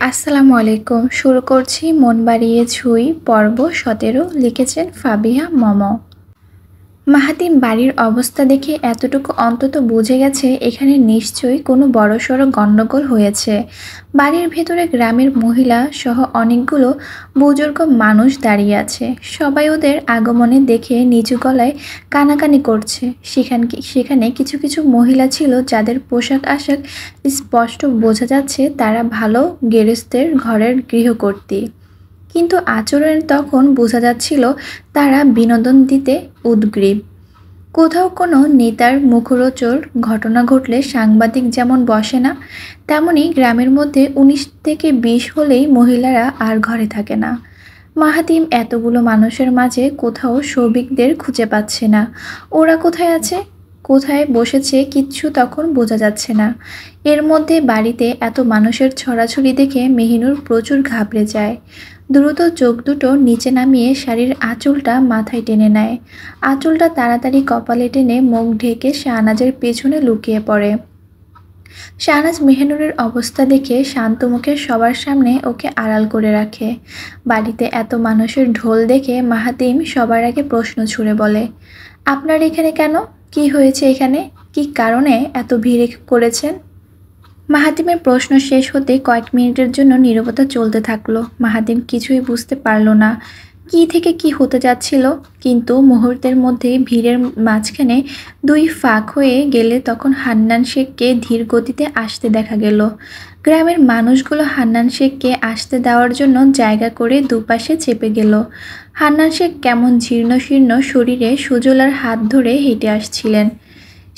আসসালামু আলাইকুম। শুরু করছি মন বাড়িয়ে ছুঁই পর্ব ১৭। লিখেছেন ফাবিহা মম। মাহাতিম বাড়ির অবস্থা দেখে এতটুকু অন্তত বুঝে গেছে এখানে নিশ্চয়ই কোনো বড়সড় গণ্ডগোল হয়েছে। বাড়ির ভেতরে গ্রামের মহিলা সহ অনেকগুলো বুজুর্গ মানুষ দাঁড়িয়ে আছে। সবাই ওদের আগমনে দেখে নিচু গলায় কানাকানি করছে। সেখানে কিছু কিছু মহিলা ছিল যাদের পোশাক আশাক স্পষ্ট বোঝা যাচ্ছে তারা ভালো গেরস্থের ঘরের গৃহকর্ত্রী, কিন্তু আচরণে তখন বোঝা যাচ্ছিল তারা বিনোদন দিতে উদগ্রীব। কোথাও কোনো নেতার মুখরোচর ঘটনা ঘটলে সাংবাদিক যেমন বসে না, তেমনি গ্রামের মধ্যে ১৯ থেকে ২০ হলেই মহিলারা আর ঘরে থাকে না। মাহাতিম এতগুলো মানুষের মাঝে কোথাও সৌভিকদের খুঁজে পাচ্ছে না। ওরা কোথায় আছে, কোথায় বসেছে কিচ্ছু তখন বোঝা যাচ্ছে না। এর মধ্যে বাড়িতে এত মানুষের ছড়াছড়ি দেখে মেহিনুর প্রচুর ঘাবড়ে যায়। দ্রুত চোখ দুটো নিচে নামিয়ে শাড়ির আঁচলটা মাথায় টেনে নেয়। আঁচলটা তাড়াতাড়ি কপালে টেনে মুখ ঢেকে শাহনাজের পেছনে লুকিয়ে পড়ে। শাহনাজ মেহিনুরের অবস্থা দেখে শান্ত মুখে সবার সামনে ওকে আড়াল করে রাখে। বাড়িতে এত মানুষের ঢোল দেখে মাহাতিম সবার আগে প্রশ্ন ছুড়ে বলে, আপনার এখানে কেন? কি হয়েছে এখানে? কি কারণে এত ভিড় করেছেন? মাহাতিমের প্রশ্ন শেষ হতে কয়েক মিনিটের জন্য নীরবতা চলতে থাকলো। মাহাতিম কিছুই বুঝতে পারল না কি থেকে কি হতে যাচ্ছিল, কিন্তু মুহূর্তের মধ্যে ভিড়ের মাঝখানে দুই ফাঁক হয়ে গেলে তখন হান্নান শেখকে ধীর গতিতে আসতে দেখা গেল। গ্রামের মানুষগুলো হান্নান শেখকে আসতে দেওয়ার জন্য জায়গা করে দুপাশে চেপে গেল। হান্নান শেখ কেমন জীর্ণ শীর্ণ শরীরে সুজলার হাত ধরে হেঁটে আসছিলেন।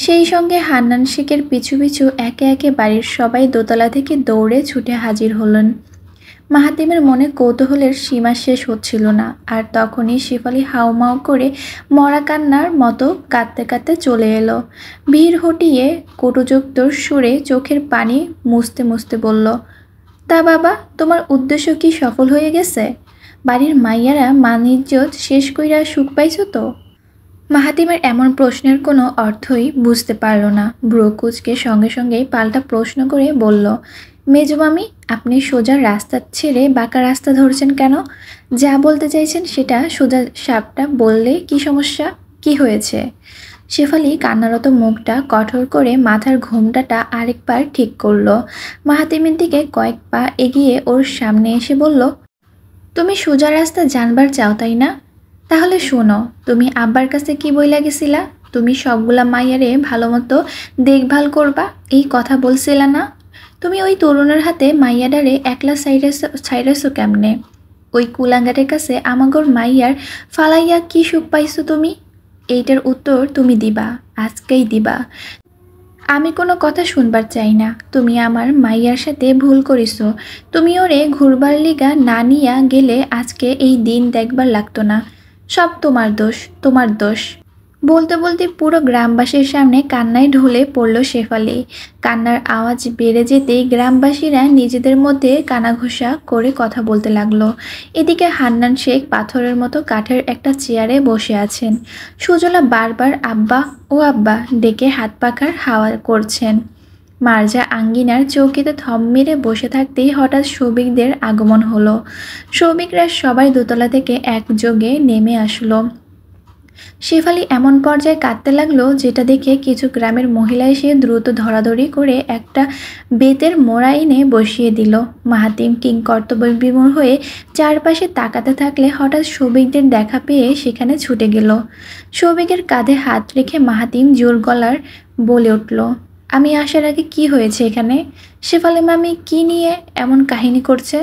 সেই সঙ্গে হান্নান শেখের পিছু পিছু একে একে বাড়ির সবাই দোতলা থেকে দৌড়ে ছুটে হাজির হলেন। মাহাতিমের মনে কৌতূহলের সীমা শেষ হচ্ছিল না, আর তখনই শেফালি হাউমাউ করে মরা কান্নার মতো কাঁদতে কাঁদতে চলে এলো। ভিড় হটিয়ে কটুযুক্ত সুরে চোখের পানি মুছতে মুছতে বলল, তা বাবা, তোমার উদ্দেশ্য কি সফল হয়ে গেছে? বাড়ির মাইয়ারা মান-ইজ্জত শেষ কইরা সুখ পাইছ তো? মাহাতিমের এমন প্রশ্নের কোনো অর্থই বুঝতে পারল না। ভ্রু কুঁচকে সঙ্গে সঙ্গেই পাল্টা প্রশ্ন করে বলল, মেজমামি, আপনি সোজা রাস্তা ছেড়ে বাঁকা রাস্তা ধরছেন কেন? যা বলতে চাইছেন সেটা সোজা সাপটা বললে কি সমস্যা? কি হয়েছে? শেফালি কান্নারত মুখটা কঠোর করে মাথার ঘোমটাটা আরেকবার ঠিক করল। মাহাতিমের দিকে কয়েক পা এগিয়ে ওর সামনে এসে বলল, তুমি সোজা রাস্তা জানবার চাও তাই না? তাহলে শোনো, তুমি আব্বার কাছে কি বইলা গেছিলা? তুমি সবগুলা মাইয়ারে ভালো মতো দেখভাল করবা, এই কথা বলছিলা না? তুমি ওই তরুণের হাতে মাইয়াডারে একলা ছাইরাছো কেমনে? ওই কুলাঙ্গারের কাছে আমাগর মাইয়ার ফালাইয়া কি সুখ পাইছো তুমি? এইটার উত্তর তুমি দিবা, আজকেই দিবা। আমি কোনো কথা শুনবার চাই না। তুমি আমার মাইয়ার সাথে ভুল করিছো। তুমি ওরে ঘুরবার লিগা না নিয়া গেলে আজকে এই দিন দেখবার লাগতো না। সব তোমার দোষ, তোমার দোষ। বলতে বলতে পুরো গ্রামবাসীর সামনে কান্নায় ঢলে পড়ল শেফালি। কান্নার আওয়াজ বেড়ে যেতেই গ্রামবাসীরা নিজেদের মধ্যে কানাঘুষা করে কথা বলতে লাগলো। এদিকে হান্নান শেখ পাথরের মতো কাঠের একটা চেয়ারে বসে আছেন। সুজলা বারবার আব্বা ও আব্বা ডেকে হাত পাখার হাওয়া করছেন। মার্জা আঙ্গিনার চৌকিতে থম মেরে বসে থাকতেই হঠাৎ সৌভিকদের আগমন হলো। সৌভিকরা সবাই দোতলা থেকে একযোগে নেমে আসলো। শেফালি এমন পর্যায়ে কাঁদতে লাগলো যেটা দেখে কিছু গ্রামের মহিলা এসে দ্রুত ধরাধরি করে একটা বেতের মোড়া এনে বসিয়ে দিল। মাহাতিম কিংকর্তব্যবিমূঢ় হয়ে চারপাশে তাকাতে থাকলে হঠাৎ সৌভিকদের দেখা পেয়ে সেখানে ছুটে গেল। সৌভিকের কাঁধে হাত রেখে মাহাতিম জোর গলার বলে উঠল, আমি আসার আগে কি হয়েছে এখানে? শেফালি মামি কি নিয়ে এমন কাহিনী করছে?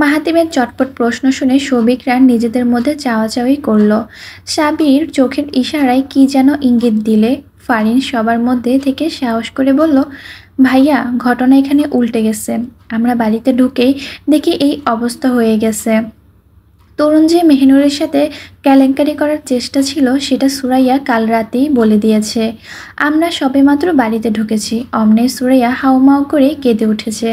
মাহাতিমের চটপট প্রশ্ন শুনে সৌভিকরা নিজেদের মধ্যে চাওয়াচাওয়ি করল। সাবির চোখের ইশারায় কি যেন ইঙ্গিত দিলে ফারিন সবার মধ্যে থেকে সাহস করে বলল, ভাইয়া, ঘটনা এখানে উল্টে গেছে। আমরা বাড়িতে ঢুকেই দেখি এই অবস্থা হয়ে গেছে। তরুণ যে মেহিনুরের সাথে কেলেঙ্কারি করার চেষ্টা ছিল সেটা সুরাইয়া কাল রাতেই বলে দিয়েছে। আমরা সবেমাত্র বাড়িতে ঢুকেছি, অমনে সুরাইয়া হাউমাউ করে কেঁদে উঠেছে।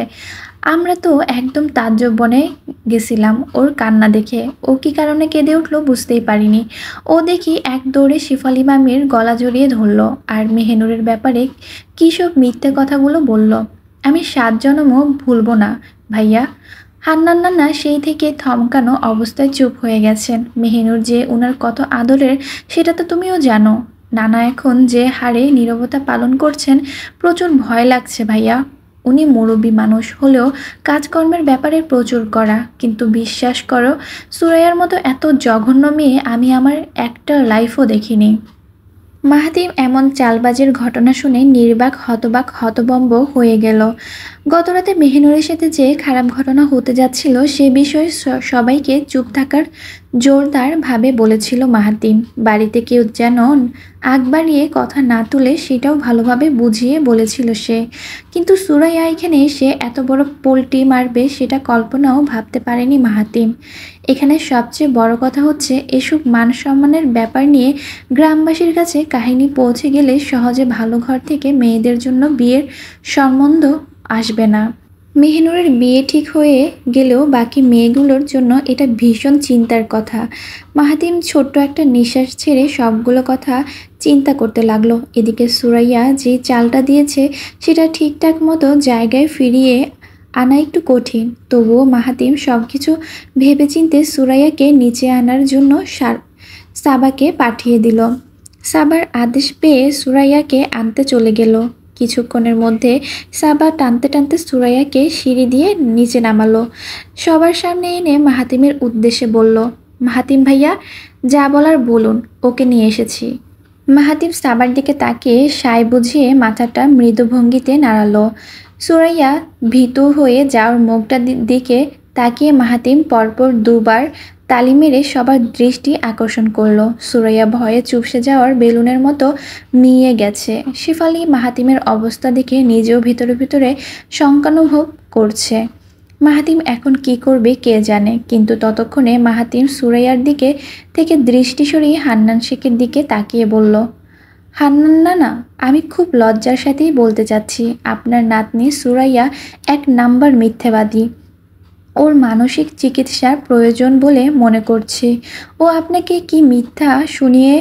আমরা তো একদম তাজ্জব বনে গেছিলাম ওর কান্না দেখে। ও কী কারণে কেঁদে উঠলো বুঝতেই পারিনি। ও দেখি এক দৌড়ে শেফালি মামির গলা জড়িয়ে ধরল আর মেহিনুরের ব্যাপারে কী সব মিথ্যে কথাগুলো বলল। আমি 7 জনমও ভুলব না ভাইয়া। হান্নান নানা সেই থেকে থমকানো অবস্থায় চুপ হয়ে গেছেন। মেহিনুর যে উনার কত আদরের সেটা তো তুমিও জানো। নানা এখন যে হারে নীরবতা পালন করছেন, প্রচুর ভয় লাগছে ভাইয়া। উনি মুরব্বী মানুষ হলেও কাজকর্মের ব্যাপারে প্রচুর করা, কিন্তু বিশ্বাস করো, সুরাইয়ার মতো এত জঘন্য মেয়ে আমি আমার একটা লাইফও দেখিনি। মাহাতিম এমন চালবাজির ঘটনা শুনে নির্বাক হতবাক হতবম্ব হয়ে গেল। গতরাতে মেহিনুরের সাথে যে খারাপ ঘটনা হতে যাচ্ছিল সে বিষয়ে সবাইকে চুপ থাকার জোরদারভাবে বলেছিল মাহাতিম। বাড়িতে কেউ যেন আগ বাড়িয়ে কথা না তুলে সেটাও ভালোভাবে বুঝিয়ে বলেছিল সে। কিন্তু সুরাইয়া এখানে এসে এত বড় পোল্টি মারবে সেটা কল্পনাও ভাবতে পারেনি মাহাতিম। এখানে সবচেয়ে বড় কথা হচ্ছে, এসব মান সম্মানের ব্যাপার নিয়ে গ্রামবাসীর কাছে কাহিনী পৌঁছে গেলে সহজে ভালো ঘর থেকে মেয়েদের জন্য বিয়ের সম্বন্ধ আসবে না। মেহিনুরের বিয়ে ঠিক হয়ে গেলেও বাকি মেয়েগুলোর জন্য এটা ভীষণ চিন্তার কথা। মাহাতিম ছোট্ট একটা নিঃশ্বাস ছেড়ে সবগুলো কথা চিন্তা করতে লাগলো। এদিকে সুরাইয়া যে চালটা দিয়েছে সেটা ঠিকঠাক মতো জায়গায় ফিরিয়ে আনা একটু কঠিন। তবুও মাহাতিম সব কিছু ভেবেচিন্তে সুরাইয়াকে নিচে আনার জন্য সাবাকে পাঠিয়ে দিল। সাবার আদেশ পেয়ে সুরাইয়াকে আনতে চলে গেল। কিছুক্ষণের মধ্যে সাবা টানতে টানতে সুরাইয়াকে সিঁড়ি দিয়ে নিচে নামালো। সবার সামনে এনে মাহাতিমের উদ্দেশ্যে বলল, মাহাতিম ভাইয়া, যা বলার বলুন, ওকে নিয়ে এসেছি। মাহাতিম সাবার দিকে তাকিয়ে সায় বুঝিয়ে মাথাটা মৃদু ভঙ্গিতে নাড়ালো। সুরাইয়া ভীতু হয়ে যাওয়ার মুখটার দিকে তাকিয়ে মাহাতিম পরপর দুবার তালি মেরে সবার দৃষ্টি আকর্ষণ করলো। সুরাইয়া ভয়ে চুপসে যাওয়ার বেলুনের মতো মিয়ে গেছে। শেফালি মাহাতিমের অবস্থা দেখে নিজেও ভিতরে ভিতরে শঙ্কানুভব করছে। মাহাতিম এখন কি করবে কে জানে। কিন্তু ততক্ষণে মাহাতিম সুরাইয়ার দিকে থেকে দৃষ্টি সরিয়ে হান্নান শেখের দিকে তাকিয়ে বলল, হান্নান নানা, আমি খুব লজ্জার সাথেই বলতে চাচ্ছি, আপনার নাতনি সুরাইয়া এক নাম্বার মিথ্যাবাদী। ওর মানসিক চিকিৎসার প্রয়োজন বলে মনে করছি। ও আপনাকে কি মিথ্যা শুনিয়ে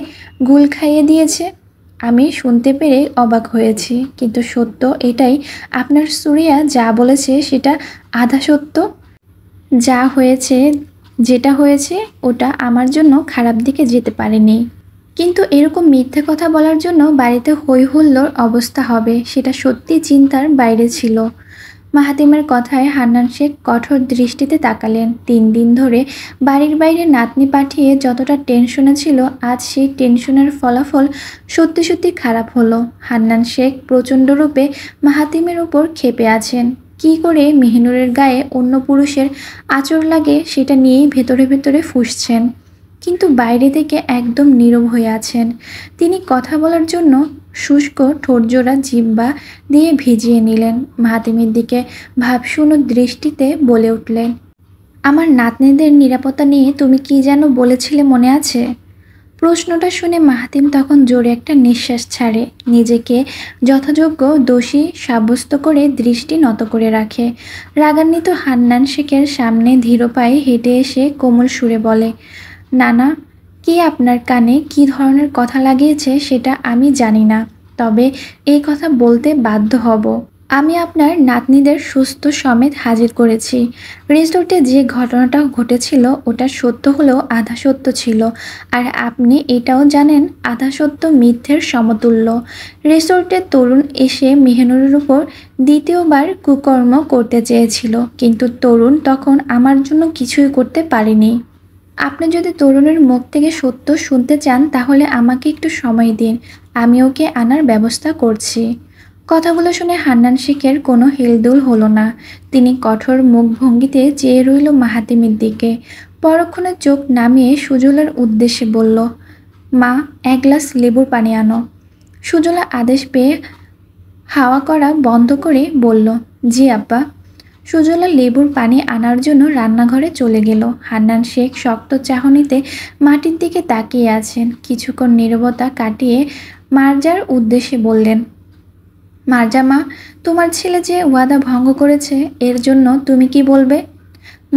গুল খাইয়ে দিয়েছে? আমি শুনতে পেরে অবাক হয়েছি, কিন্তু সত্য এটাই, আপনার সুরাইয়া যা বলেছে সেটা আধা সত্য। যা হয়েছে, যেটা হয়েছে ওটা আমার জন্য খারাপ দিকে যেতে পারেনি, কিন্তু এরকম মিথ্যে কথা বলার জন্য বাড়িতে হই হুল্লোড় অবস্থা হবে সেটা সত্যি চিন্তার বাইরে ছিল। মাহাতিমের কথায় হান্নান শেখ কঠোর দৃষ্টিতে তাকালেন। 3 দিন ধরে বাড়ির বাইরে নাতনি পাঠিয়ে যতটা টেনশনে ছিল, আজ সেই টেনশনের ফলাফল সত্যি সত্যি খারাপ হলো। হান্নান শেখ প্রচণ্ড রূপে মাহাতিমের উপর ক্ষেপে আছেন। কি করে মেহিনুরের গায়ে অন্য পুরুষের আঁচড় লাগে সেটা নিয়েই ভেতরে ভেতরে ফুঁসছেন, কিন্তু বাইরে থেকে একদম নীরব হয়ে আছেন। তিনি কথা বলার জন্য শুষ্ক ঠোঁটজোড়া জিহ্বা দিয়ে ভিজিয়ে নিলেন। মাহাতিমের দিকে ভাবশূন্য দৃষ্টিতে বলে উঠলেন, আমার নাতনিদের নিরাপত্তা নিয়ে তুমি কি যেন বলেছিলে মনে আছে? প্রশ্নটা শুনে মাহাতিম তখন জোরে একটা নিঃশ্বাস ছাড়ে, নিজেকে যথাযোগ্য দোষী সাব্যস্ত করে দৃষ্টি নত করে রাখে। রাগান্বিত হান্নান শেখের সামনে ধীর পায়ে হেঁটে এসে কোমল সুরে বলে, নানা, কে আপনার কানে কী ধরনের কথা লাগিয়েছে সেটা আমি জানি না, তবে এই কথা বলতে বাধ্য হব। আমি আপনার নাতনিদের সুস্থ সমেত হাজির করেছি। রিসোর্টে যে ঘটনাটা ঘটেছিল ওটা সত্য হলেও আধা সত্য ছিল, আর আপনি এটাও জানেন আধা সত্য মিথ্যের সমতুল্য। রিসোর্টের তরুণ এসে মেহিনুরের উপর দ্বিতীয়বার কুকর্ম করতে চেয়েছিল, কিন্তু তরুণ তখন আমার জন্য কিছুই করতে পারেনি। আপনি যদি তরুণের মুখ থেকে সত্য শুনতে চান তাহলে আমাকে একটু সময় দিন, আমি ওকে আনার ব্যবস্থা করছি। কথাগুলো শুনে হান্নান শেখের কোনো হেলদোল হলো না। তিনি কঠোর মুখভঙ্গিতে চেয়ে রইল মাহাতিমের দিকে। পরক্ষণে চোখ নামিয়ে সুজলার উদ্দেশ্যে বলল, মা, 1 গ্লাস লেবুর পানি আনো। সুজলা আদেশ পেয়ে হাওয়া করা বন্ধ করে বলল, জি আব্বা। সুজলা লেবুর পানি আনার জন্য রান্নাঘরে চলে গেল। হান্নান শেখ শক্ত চাহনিতে মাটির দিকে তাকিয়ে আছেন। কিছুক্ষণ নীরবতা কাটিয়ে মার্জার উদ্দেশ্যে বললেন, মার্জা মা, তোমার ছেলে যে ওয়াদা ভঙ্গ করেছে এর জন্য তুমি কি বলবে?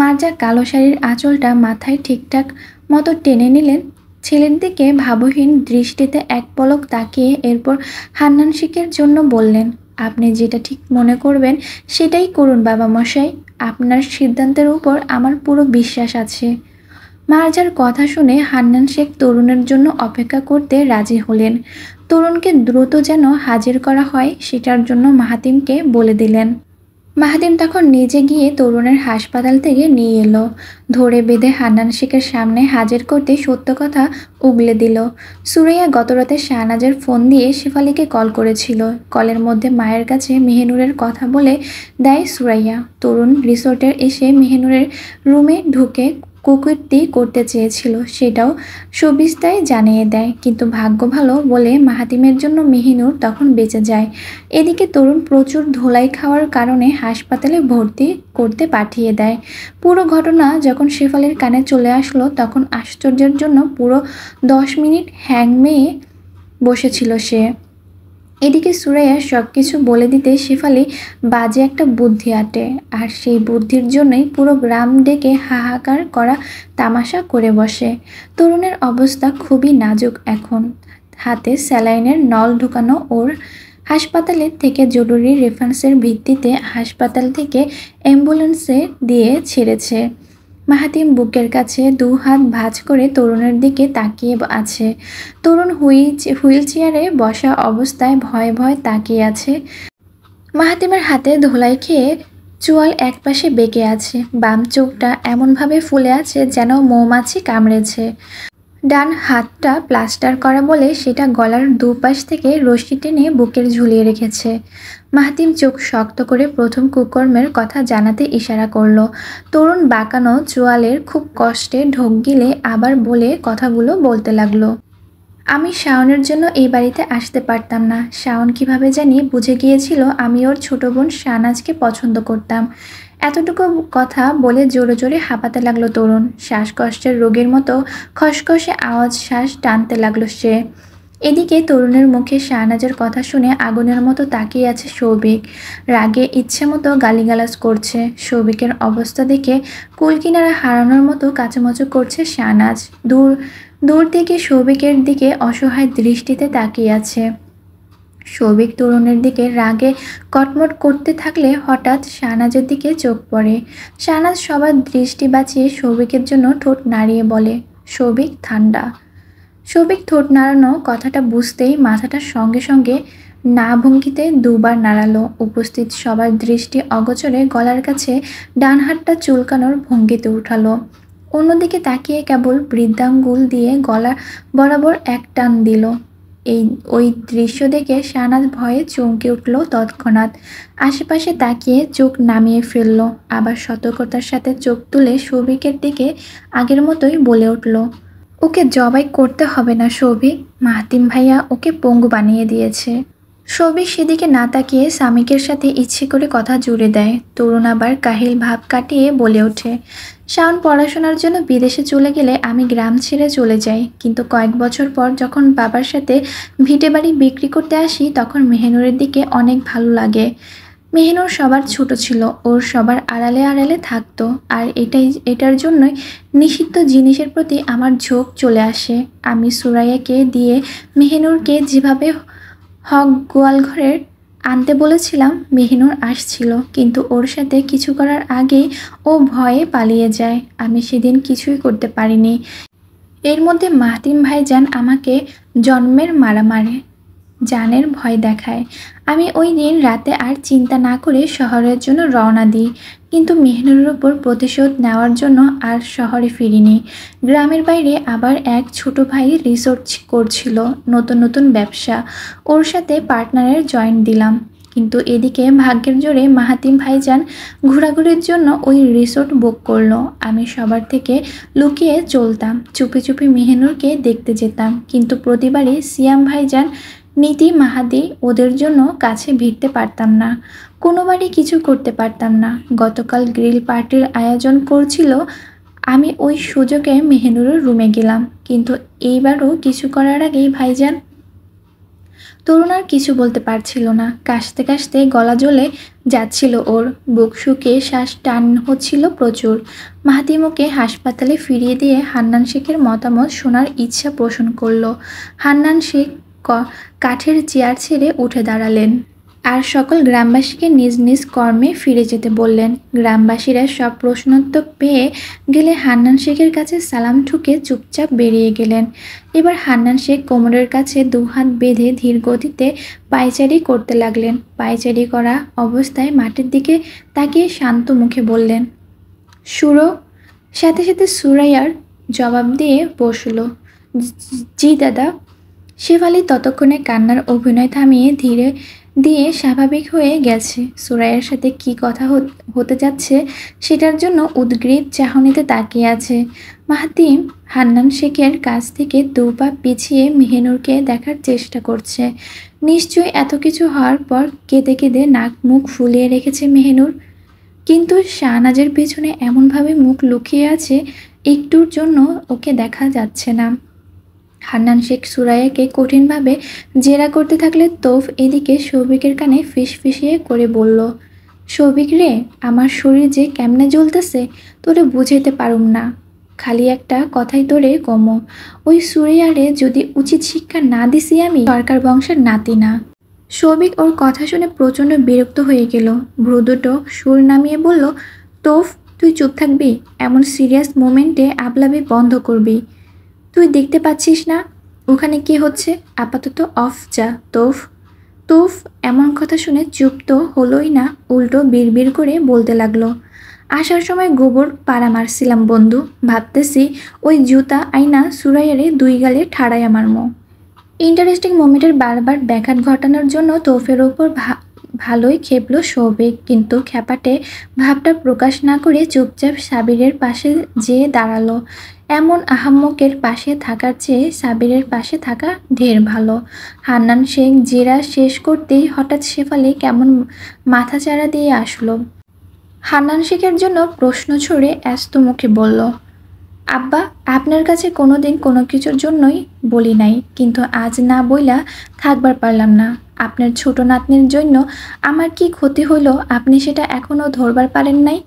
মার্জা কালো শাড়ির আঁচলটা মাথায় ঠিকঠাক মতো টেনে নিলেন। ছেলের দিকে ভাবহীন দৃষ্টিতে এক পলক তাকিয়ে এরপর হান্নান শেখের জন্য বললেন, আপনি যেটা ঠিক মনে করবেন সেটাই করুন বাবা মশাই। আপনার সিদ্ধান্তের উপর আমার পুরো বিশ্বাস আছে। মার্জার কথা শুনে হান্নান শেখ তরুণের জন্য অপেক্ষা করতে রাজি হলেন। তরুণকে দ্রুত যেন হাজির করা হয় সেটার জন্য মাহাতিমকে বলে দিলেন। মাহাতিম তখন নিজে গিয়ে তরুণের হাসপাতাল থেকে নিয়ে এলো। ধরে বেঁধে হান্নান শেখের সামনে হাজির করতে সত্য কথা উগলে দিল। সুরাইয়া গতরাতে শাহনাজের ফোন দিয়ে শেফালিকে কল করেছিল। কলের মধ্যে মায়ের কাছে মেহেনুরের কথা বলে দেয় সুরাইয়া। তরুণ রিসোর্টের এসে মেহেনুরের রুমে ঢুকে কুকীর্তি করতে চেয়েছিল, সেটাও সবিস্তায় জানিয়ে দেয়। কিন্তু ভাগ্য ভালো বলে মাহাতিমের জন্য মেহিনুর তখন বেঁচে যায়। এদিকে তরুণ প্রচুর ধোলাই খাওয়ার কারণে হাসপাতালে ভর্তি করতে পাঠিয়ে দেয়। পুরো ঘটনা যখন শেফালির কানে চলে আসলো তখন আশ্চর্যের জন্য পুরো 10 মিনিট হ্যাং মেয়ে বসেছিল সে। এদিকে সুরাইয়া সব কিছু বলে দিতে শেফালি বাজে একটা বুদ্ধি আঁটে, আর সেই বুদ্ধির জন্যই পুরো গ্রাম ডেকে হাহাকার করা তামাশা করে বসে। তরুণের অবস্থা খুবই নাজুক এখন। হাতে স্যালাইনের নল ঢুকানো ওর। হাসপাতালের থেকে জরুরি রেফারেন্সের ভিত্তিতে হাসপাতাল থেকে অ্যাম্বুলেন্সে দিয়ে ছেড়েছে। মাহাতিম বুকের কাছে 2 হাত ভাঁজ করে তরুণের দিকে তাকিয়ে আছে। তরুণ হুইল চেয়ারে বসা অবস্থায় ভয়ে ভয়ে তাকিয়ে আছে। মাহাতিমের হাতে ধোলাই খেয়ে চোয়াল একপাশে বেঁকে আছে। বাম চোখটা এমনভাবে ফুলে আছে যেন মৌমাছি কামড়েছে। ডান হাতটা প্লাস্টার করা বলে সেটা গলার দুপাশ থেকে রশি টেনে বুকের ঝুলিয়ে রেখেছে। মাহাতিম চোখ শক্ত করে প্রথম কুকর্মের কথা জানাতে ইশারা করলো। তরুণ বাঁকানো চোয়ালের খুব কষ্টে ঢোক গিলে আবার বলে কথাগুলো বলতে লাগলো। আমি শাওনের জন্য এই বাড়িতে আসতে পারতাম না। শাওন কিভাবে জানি বুঝে গিয়েছিল আমি ওর ছোট বোন শাহনাজকে পছন্দ করতাম। এতটুকু কথা বলে জোরে জোরে হাঁপাতে লাগলো তরুণ। শ্বাসকষ্টের রোগীর মতো খসখসে আওয়াজ, শ্বাস টানতে লাগলো সে। এদিকে তরুণের মুখে শাহনাজের কথা শুনে আগুনের মতো তাকিয়ে আছে সৌভিক। রাগে ইচ্ছে মতো গালিগালাজ করছে। সৌভিকের অবস্থা দেখে কুলকিনারা হারানোর মতো কাচুমাচু করছে শাহনাজ। দূর থেকে সৌভিকের দিকে অসহায় দৃষ্টিতে তাকিয়ে আছে। সৌভিক তরুণের দিকে রাগে কটমট করতে থাকলে হঠাৎ শাহনাজের দিকে চোখ পড়ে। শাহনাজ সবার দৃষ্টি বাঁচিয়ে সৌভিকের জন্য ঠোঁট নাড়িয়ে বলে, সৌভিক ঠান্ডা। সৌভিক ঠোঁট নাড়ানো কথাটা বুঝতেই মাথাটা সঙ্গে সঙ্গে না ভঙ্গিতে 2 বার নাড়ালো। উপস্থিত সবার দৃষ্টি অগোচরে গলার কাছে ডান হাতটা চুলকানোর ভঙ্গিতে উঠালো। অন্যদিকে তাকিয়ে কেবল বৃদ্ধাঙ্গুল দিয়ে গলা বরাবর এক টান দিল। ওই দৃশ্য দেখে শাহনাজ ভয়ে চমকে উঠল তৎক্ষণাৎ। আশেপাশে তাকিয়ে চোখ নামিয়ে ফেলল। আবার সতর্কতার সাথে চোখ তুলে সৌভিকের দিকে আগের মতোই বলে উঠল, ওকে জবাই করতে হবে না সৌভিক, মাহাতিম ভাইয়া ওকে পঙ্গু বানিয়ে দিয়েছে। সৌভিক সেদিকে না তাকিয়ে সামিকের সাথে ইচ্ছে করে কথা জুড়ে দেয়। তরুণ আবার কাহিল ভাব কাটিয়ে বলে ওঠে, শাওন পড়াশোনার জন্য বিদেশে চলে গেলে আমি গ্রাম ছেড়ে চলে যাই। কিন্তু কয়েক বছর পর যখন বাবার সাথে ভিটে বাড়ি বিক্রি করতে আসি তখন মেহেনুরের দিকে অনেক ভালো লাগে। মেহেনুর সবার ছোট ছিল, ওর সবার আড়ালে আড়ালে থাকতো, আর এটার জন্যই নিষিদ্ধ জিনিসের প্রতি আমার ঝোঁক চলে আসে। আমি সুরাইয়াকে দিয়ে মেহেনুরকে যেভাবে হক গোয়ালঘরের আনতে বলেছিলাম মেহিনুর আসছিল, কিন্তু ওর সাথে কিছু করার আগেই ও ভয়ে পালিয়ে যায়। আমি সেদিন কিছুই করতে পারিনি। এর মধ্যে মাহাতিম ভাইজান আমাকে জন্মের মারা মারে, জানের ভয় দেখায়। আমি ওই দিন রাতে আর চিন্তা না করে শহরের জন্য রওনা দিই, কিন্তু মেহনুরের উপর প্রতিশোধ নেওয়ার জন্য আর শহরে ফিরিনি। গ্রামের বাইরে আবার এক ছোট ভাই রিসোর্ট করছিল, নতুন নতুন ব্যবসা। ওর সাথে পার্টনারের জয়েন্ট দিলাম। কিন্তু এদিকে ভাগ্যের জোরে মাহাতিম ভাইজান ঘোরাঘুরির জন্য ওই রিসোর্ট বুক করলো। আমি সবার থেকে লুকিয়ে চলতাম, চুপি চুপি মেহনুরকে দেখতে যেতাম, কিন্তু প্রতিবারই সিয়াম ভাইজান, নীতি, মাহাদি ওদের জন্য কাছে ভিড়তে পারতাম না, কোনোবারই কিছু করতে পারতাম না। গতকাল গ্রিল পার্টির আয়োজন করছিল, আমি ওই সুযোগে মেহনুরের রুমে গেলাম, কিন্তু এইবারও কিছু করার আগেই ভাইজান। তরুণ আর কিছু বলতে পারছিল না। কাশতে কাশতে গলা জ্বলে যাচ্ছিল ওর, বুক শুকিয়ে শ্বাস টান হচ্ছিল প্রচুর। মাহাতিমকে হাসপাতালে ফিরিয়ে দিয়ে হান্নান শেখের মতামত শোনার ইচ্ছা পোষণ করলো। হান্নান শেখ কাঠের চেয়ার ছেড়ে উঠে দাঁড়ালেন। আর সকল গ্রামবাসীকে নিজ নিজ কর্মে ফিরে যেতে বললেন। গ্রামবাসীরা সব প্রশ্নোত্তর পেয়ে গেলে হান্নান শেখের কাছে সালাম ঠুকে চুপচাপ বেরিয়ে গেলেন। এবার হান্নান শেখ কোমরের কাছে দুহাত বেঁধে ধীর গতিতে পায়চারি করতে লাগলেন। পায়চারি করা অবস্থায় মাটির দিকে তাকিয়ে শান্ত মুখে বললেন, সুরো। সাথে সাথে সুরাইয়ার জবাব দিয়ে বসল, জি দাদা। শেফালি ততক্ষণে কান্নার অভিনয় থামিয়ে ধীরে দিয়ে স্বাভাবিক হয়ে গেছে। সুরাইয়ার সাথে কি কথা হতে যাচ্ছে সেটার জন্য উদ্গ্রীব চাহনিতে তাকিয়ে আছে। মাহাতিম হান্নান শেখের কাছ থেকে 2 পা পিছিয়ে মেহেনুরকে দেখার চেষ্টা করছে। নিশ্চয়ই এত কিছু হওয়ার পর কেঁদে কেঁদে নাক মুখ ফুলিয়ে রেখেছে মেহেনুর। কিন্তু শাহনাজের পেছনে এমনভাবে মুখ লুকিয়ে আছে, একটুর জন্য ওকে দেখা যাচ্ছে না। হান্নান শেখ সুরাইয়াকে কঠিনভাবে জেরা করতে থাকলে তোফ এদিকে সৌভিকের কানে ফিসফিসিয়ে করে বলল, সৌভিক রে, আমার শরীর যে কেমনে জ্বলতেছে তোরে বুঝাইতে পারুম না। খালি একটা কথাই তোরে কমো, ওই সুরাইয়ারে যদি উচিত শিক্ষা না দিছি আমি সরকার বংশের নাতি না। সৌভিক ওর কথা শুনে প্রচণ্ড বিরক্ত হয়ে গেল। ভ্রু দুটো সুর নামিয়ে বলল, তোফ তুই চুপ থাকবি? এমন সিরিয়াস মোমেন্টে আবলাবি বন্ধ করবি। তুই দেখতে পাচ্ছিস না ওখানে কি হচ্ছে? আপাতত অফ যা তোফ। তোফ এমন কথা শুনে চুপ তো হলোই না, উল্টো বিড়বিড় করে বলতে লাগলো, আসার সময় গোবর পাড়া মারছিলাম বন্ধু, ভাবতেছি ওই জুতা আইনা সুরাইয়ারে 2 গালে ঠাড়াইয়া মারমো। ইন্টারেস্টিং মোমেন্টের বারবার ব্যাঘাত ঘটানোর জন্য তোফের ওপর ভালোই খেপল সৌভিক, কিন্তু খ্যাপাটে ভাবটা প্রকাশ না করে চুপচাপ সাবিরের পাশে যেয়ে দাঁড়ালো। এমন আহাম্মকের পাশে থাকার চেয়ে সাবিরের পাশে থাকা ঢের ভালো। হান্নান শেখ জেরা শেষ করতেই হঠাৎ শেফালি কেমন মাথাচাড়া দিয়ে আসলো। হান্নান শেখের জন্য প্রশ্ন ছড়ে ব্যস্ত মুখে বলল, আব্বা, আপনার কাছে কোনোদিন কোনো কিছুর জন্যই বলি নাই, কিন্তু আজ না বইলা থাকবার পারলাম না। আপনার ছোট নাতনির জন্য আমার কি ক্ষতি হইল আপনি সেটা এখনও ধরবার পারেন নাই।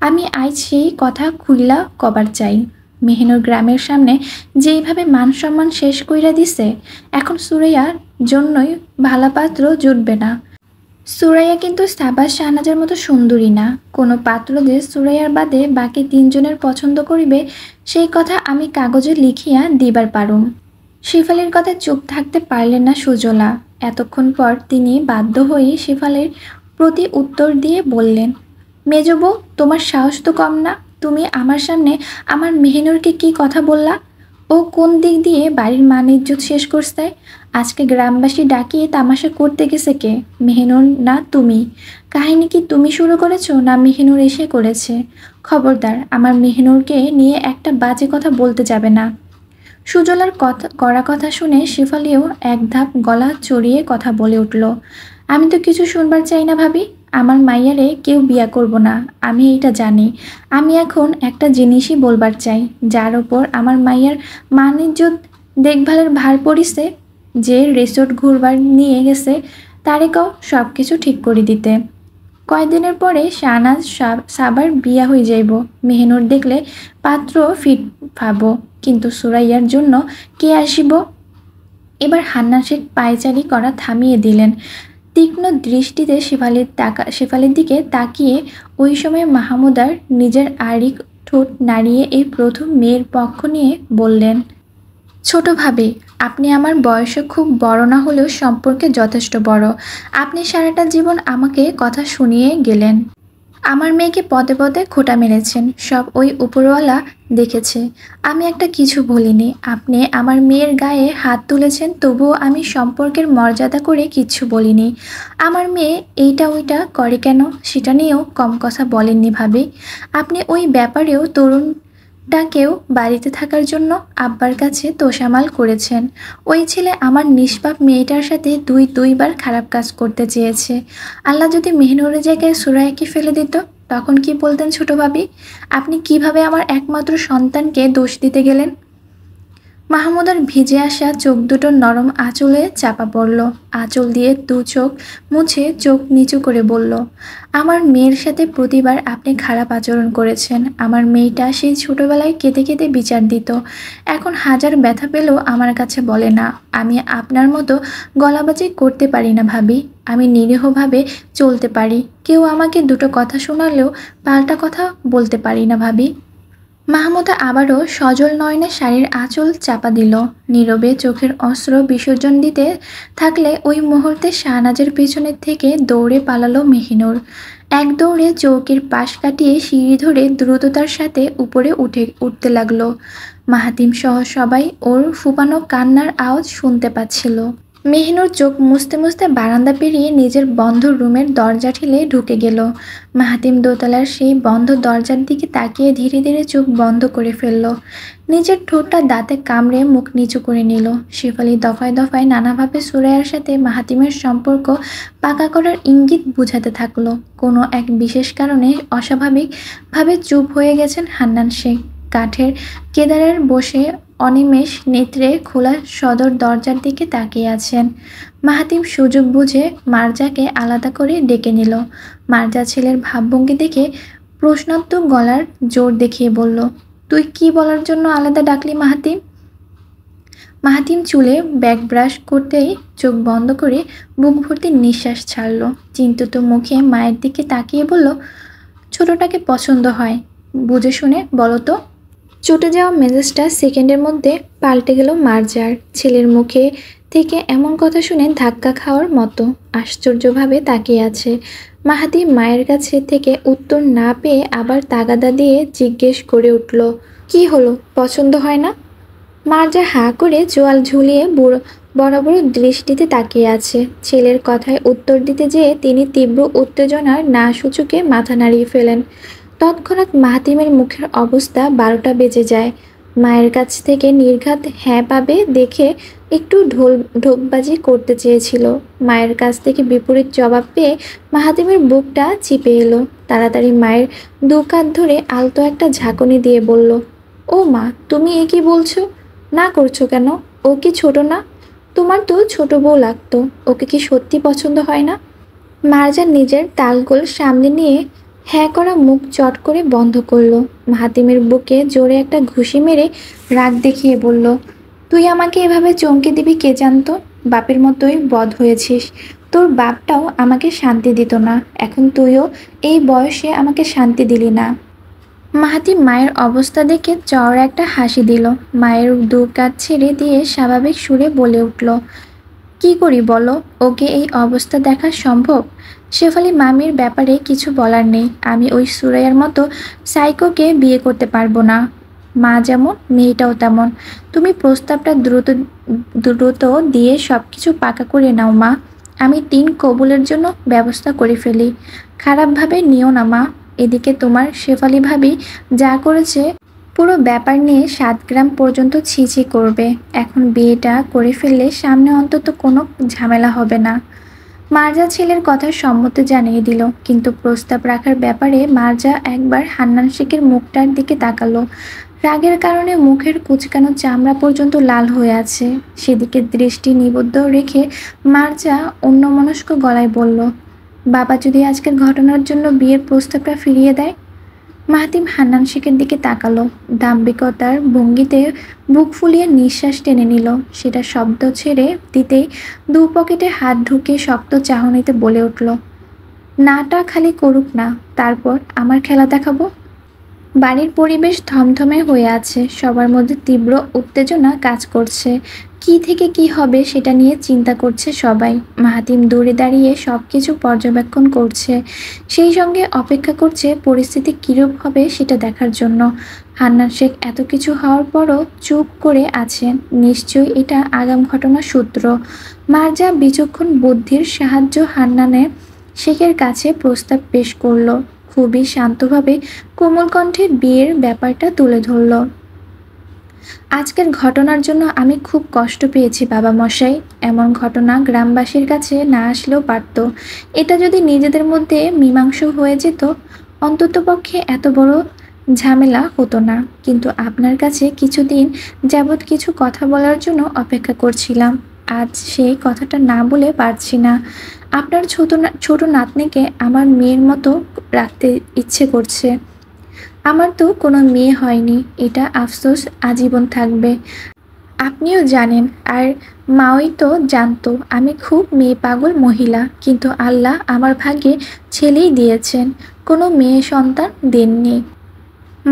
আমি আজ সেই কথা খুললা কবার চাই। মেহেনুর গ্রামের সামনে যেইভাবে মান সম্মান শেষ কইরা দিছে, এখন সুরাইয়ার জন্যই ভালা পাত্র জুটবে না। সুরাইয়া কিন্তু সাবাস শাহনাজের মতো সুন্দরী না। কোনো পাত্র যে সুরাইয়ার বাদে বাকি 3 জনের পছন্দ করিবে সেই কথা আমি কাগজে লিখিয়া দিবার পারুম। শেফালির কথা চুপ থাকতে পারলেন না সুজলা। এতক্ষণ পর তিনি বাধ্য হয়ে শেফালির প্রতি উত্তর দিয়ে বললেন, মেজবউ, তোমার সাহস তো কম না। তুমি আমার সামনে আমার মেহেনুরকে কি কথা বললা? ও কোন দিক দিয়ে বাড়ির মান ইজ্জত শেষ করছে? আজকে গ্রামবাসী ডাকিয়ে তামাশা করতে গেছে কে? মেহেনুর না তুমি? কাহিনী কি তুমি শুরু করেছো না মেহেনুর এসে করেছে? খবরদার আমার মেহেনুরকে নিয়ে একটা বাজে কথা বলতে যাবে না। সুজলার কড়া কথা শুনে শেফালিও এক ধাপ গলা চড়িয়ে কথা বলে উঠল, আমি তো কিছু শুনবার চাই না ভাবি। আমার মাইয়ারে কেউ বিয়া করব না, আমি এইটা জানি। আমি এখন একটা জিনিসই বলবার চাই, যার ওপর আমার মাইয়ার মান ইজ্জত দেখভালের ভার পড়িছে, যে রিসোর্ট ঘুরবার নিয়ে গেছে তারে কও সব কিছু ঠিক করে দিতে। কয়েকদিনের পরে শাহনাজ সাবার বিয়া হয়ে যাইব। মেহেনুর দেখলে পাত্র ফিট পাবো, কিন্তু সুরাইয়ার জন্য কে আসিব? এবার হান্নান শেখ পায়চারি করা থামিয়ে দিলেন। তীক্ষ্ণ দৃষ্টিতে শেফালির দিকে তাকিয়ে ওই সময় মাহমুদার নিজের আড়ি ঠোঁট নাড়িয়ে এই প্রথম মেয়ের পক্ষ নিয়ে বললেন, ছোট ভাবি, আপনি আমার বয়সে খুব বড় না হলেও সম্পর্কে যথেষ্ট বড়। আপনি সারাটা জীবন আমাকে কথা শুনিয়ে গেলেন। আমার মেয়েকে পদে পদে খোঁটা মেরেছেন, সব ওই উপরওয়ালা দেখেছে। আমি একটা কিছু বলিনি। আপনি আমার মেয়ের গায়ে হাত তুলেছেন, তবুও আমি সম্পর্কের মর্যাদা করে কিচ্ছু বলিনি। আমার মেয়ে এইটা ওইটা করে কেন সেটা নিয়েও কম কথা বলেননি ভাবি। আপনি ওই ব্যাপারেও তরুণটাকেও বাড়িতে থাকার জন্য আব্বার কাছে তোষামাল করেছেন। ওই ছেলে আমার নিষ্পাপ মেয়েটার সাথে দুইবার খারাপ কাজ করতে চেয়েছে। আল্লাহ যদি মেহনুরের জায়গায় সুরাইয়াকে ফেলে দিত, তখন কি বলতেন ছোট ভাবি? আপনি কিভাবে আমার একমাত্র সন্তানকে দোষ দিতে গেলেন? মাহমুদার ভিজে আসা চোখ দুটো নরম আঁচলে চাপা পড়ল। আঁচল দিয়ে 2 চোখ মুছে চোখ নিচু করে বলল, আমার মেয়ের সাথে প্রতিবার আপনি খারাপ আচরণ করেছেন। আমার মেয়েটা সেই ছোটবেলায় কেঁদে কেঁদে বিচার দিত। এখন হাজার ব্যথা পেলেও আমার কাছে বলে না। আমি আপনার মতো গলাবাজি করতে পারি না ভাবি। আমি নিরীহভাবে চলতে পারি, কেউ আমাকে দুটো কথা শোনালেও পাল্টা কথা বলতে পারি না ভাবি। মাহমুদা আবারও সজল নয়নে শাড়ির আঁচল চাপা দিল। নীরবে চোখের অস্ত্র বিসর্জন দিতে থাকলে ওই মুহূর্তে শাহনাজের পেছনের থেকে দৌড়ে পালালো মেহিনুর। এক দৌড়ে চৌকির পাশ কাটিয়ে সিঁড়ি ধরে দ্রুততার সাথে উপরে উঠতে লাগলো। মাহাতিম সহ সবাই ওর ফুপানো কান্নার আওয়াজ শুনতে পাচ্ছিল। মেহিনুর চোখ মুছতে মুছতে বারান্দা পেরিয়ে নিজের বন্ধ রুমের দরজা ঠেলে ঢুকে গেল। মাহাতিম দোতলার সেই বন্ধ দরজার দিকে তাকিয়ে ধীরে ধীরে চোখ বন্ধ করে ফেলল। নিজের ঠোঁটটা দাঁতে কামড়ে মুখ নিচু করে নিল। শেফালি দফায় দফায় নানাভাবে সুরাইয়ার সাথে মাহাতিমের সম্পর্ক পাকা করার ইঙ্গিত বুঝাতে থাকলো। কোনো এক বিশেষ কারণে অস্বাভাবিকভাবে চুপ হয়ে গেছেন হান্নান শেখ। কাঠের কেদারের বসে অনিমেষ নেত্রে খোলা সদর দরজার দিকে তাকিয়ে আছেন। মাহাতিম সুযোগ বুঝে মার্জাকে আলাদা করে ডেকে নিল। মার্জা ছেলের ভাবভঙ্গি দেখে প্রশ্নাত্মক গলার জোর দেখিয়ে বলল, তুই কি বলার জন্য আলাদা ডাকলি মাহাতিম? মাহাতিম চুলে ব্যাক ব্রাশ করতেই চোখ বন্ধ করে বুক ভর্তি নিঃশ্বাস ছাড়ল। চিন্তিত মুখে মায়ের দিকে তাকিয়ে বলল, ছোটটাকে পছন্দ হয়, বুঝে শুনে বলো তো। চটে যাওয়া মেজাজটা সেকেন্ডের মধ্যে পাল্টে গেল মার্জার। ছেলের মুখে থেকে এমন কথা শুনে ধাক্কা খাওয়ার মতো আশ্চর্যভাবে তাকিয়ে আছে। মাহাতি মায়ের কাছে থেকে উত্তর না পেয়ে আবার তাগাদা দিয়ে জিজ্ঞেস করে উঠল, কি হলো, পছন্দ হয় না? মার্জা হাঁ করে চোয়াল ঝুলিয়ে বরাবর দৃষ্টিতে তাকিয়ে আছে। ছেলের কথায় উত্তর দিতে যেয়ে তিনি তীব্র উত্তেজনার না সূচকে মাথা নাড়িয়ে ফেলেন। তৎক্ষণাৎ মাহাতিমের মুখের অবস্থা 12টা বেজে যায়। মায়ের কাছ থেকে নির্ঘাত হ্যাঁ পাবে দেখে একটু ঢোকবাজি করতে চেয়েছিল। মায়ের কাছ থেকে বিপরীত জবাব পেয়ে মাহাতিমের বুকটা চিপে এলো। তাড়াতাড়ি মায়ের দু কাঁধ ধরে আলতো একটা ঝাঁকুনি দিয়ে বলল, ও মা, তুমি এ কি বলছো? না করছো কেন? ও কি ছোট না? তোমার তো ছোট বউ লাগতো। ওকে কি সত্যি পছন্দ হয় না? মার্জা নিজের তালগোল সামনে নিয়ে হ্যাঁ করা মুখ চট করে বন্ধ করলো। মাহাতিমের বুকে জোরে একটা ঘুষি মেরে রাগ দেখিয়ে বলল, তুই আমাকে এভাবে চমকে দিবি কে জানতো? বাপের মতোই বধ হয়েছিস। তোর বাপটাও আমাকে শান্তি দিত না, এখন তুইও এই বয়সে আমাকে শান্তি দিলি না। মাহাতিম মায়ের অবস্থা দেখে চওড়া একটা হাসি দিল। মায়ের দু কাঁধ ছেড়ে দিয়ে স্বাভাবিক সুরে বলে উঠল, কি করি বলো? ওকে এই অবস্থা দেখা সম্ভব? শেফালি মামির ব্যাপারে কিছু বলার নেই। আমি ওই সুরাইয়ার মতো সাইকোকে বিয়ে করতে পারবো না। মা যেমন মেয়েটাও তেমন। তুমি প্রস্তাবটা দ্রুত দিয়ে সব কিছু পাকা করে নাও মা। আমি 3 কবুলের জন্য ব্যবস্থা করে ফেলি। খারাপভাবে নিও না মা। এদিকে তোমার শেফালি ভাবি যা করেছে, পুরো ব্যাপার নিয়ে 7 গ্রাম পর্যন্ত ছিছি করবে। এখন বিয়েটা করে ফেললে সামনে অন্তত কোনো ঝামেলা হবে না। মার্জা ছেলের কথা সম্মতি জানিয়ে দিল, কিন্তু প্রস্তাব রাখার ব্যাপারে মার্জা একবার হান্নান শেখের মুখটার দিকে তাকালো। রাগের কারণে মুখের কুচকানো চামড়া পর্যন্ত লাল হয়ে আছে। সেদিকে দৃষ্টি নিবদ্ধ রেখে মার্জা অন্যমনস্ক গলায় বলল, বাবা যদি আজকের ঘটনার জন্য বিয়ের প্রস্তাবটা ফিরিয়ে দেয়? মাহাতিম হান্নান শেখের দিকে তাকালো। দাম্ভিকতার ভঙ্গিতে বুক ফুলিয়ে নিঃশ্বাস টেনে নিল। সেটা শব্দ ছেড়ে দিতেই 2 পকেটে হাত ঢুকে শক্ত চাহনিতে বলে উঠল, নাটা খালি করুক না, তারপর আমার খেলা দেখাবো। বাড়ির পরিবেশ থমথমে হয়ে আছে। সবার মধ্যে তীব্র উত্তেজনা কাজ করছে। কি থেকে কি হবে সেটা নিয়ে চিন্তা করছে সবাই। মাহাতিম দূরে দাঁড়িয়ে সব কিছু পর্যবেক্ষণ করছে, সেই সঙ্গে অপেক্ষা করছে পরিস্থিতি কীরূপ হবে সেটা দেখার জন্য। হান্নান শেখ এত কিছু হওয়ার পরও চুপ করে আছেন। নিশ্চয়ই এটা আগাম ঘটনার সূত্র। মার্জা বিচক্ষণ বুদ্ধির সাহায্য হান্নানে শেখের কাছে প্রস্তাব পেশ করল। খুবই শান্তভাবে কোমল কণ্ঠে বিয়ের ব্যাপারটা তুলে ধরল। আজকের ঘটনার জন্য আমি খুব কষ্ট পেয়েছি বাবা মশাই। এমন ঘটনা গ্রামবাসীর কাছে না আসলেও পারত। এটা যদি নিজেদের মধ্যে মীমাংসা হয়ে যেত, অন্ততপক্ষে এত বড় ঝামেলা হতো না। কিন্তু আপনার কাছে কিছুদিন যাবৎ কিছু কথা বলার জন্য অপেক্ষা করছিলাম। আজ সেই কথাটা না বলে পারছি না। আপনার ছোট নাতনিকে আমার মেয়ের মতো রাখতে ইচ্ছে করছে। আমার তো কোনো মেয়ে হয়নি, এটা আফসোস আজীবন থাকবে। আপনিও জানেন, আর মাওই তো জানতো আমি খুব মেয়ে পাগল মহিলা, কিন্তু আল্লাহ আমার ভাগ্যে ছেলেই দিয়েছেন, কোনো মেয়ে সন্তান দেননি।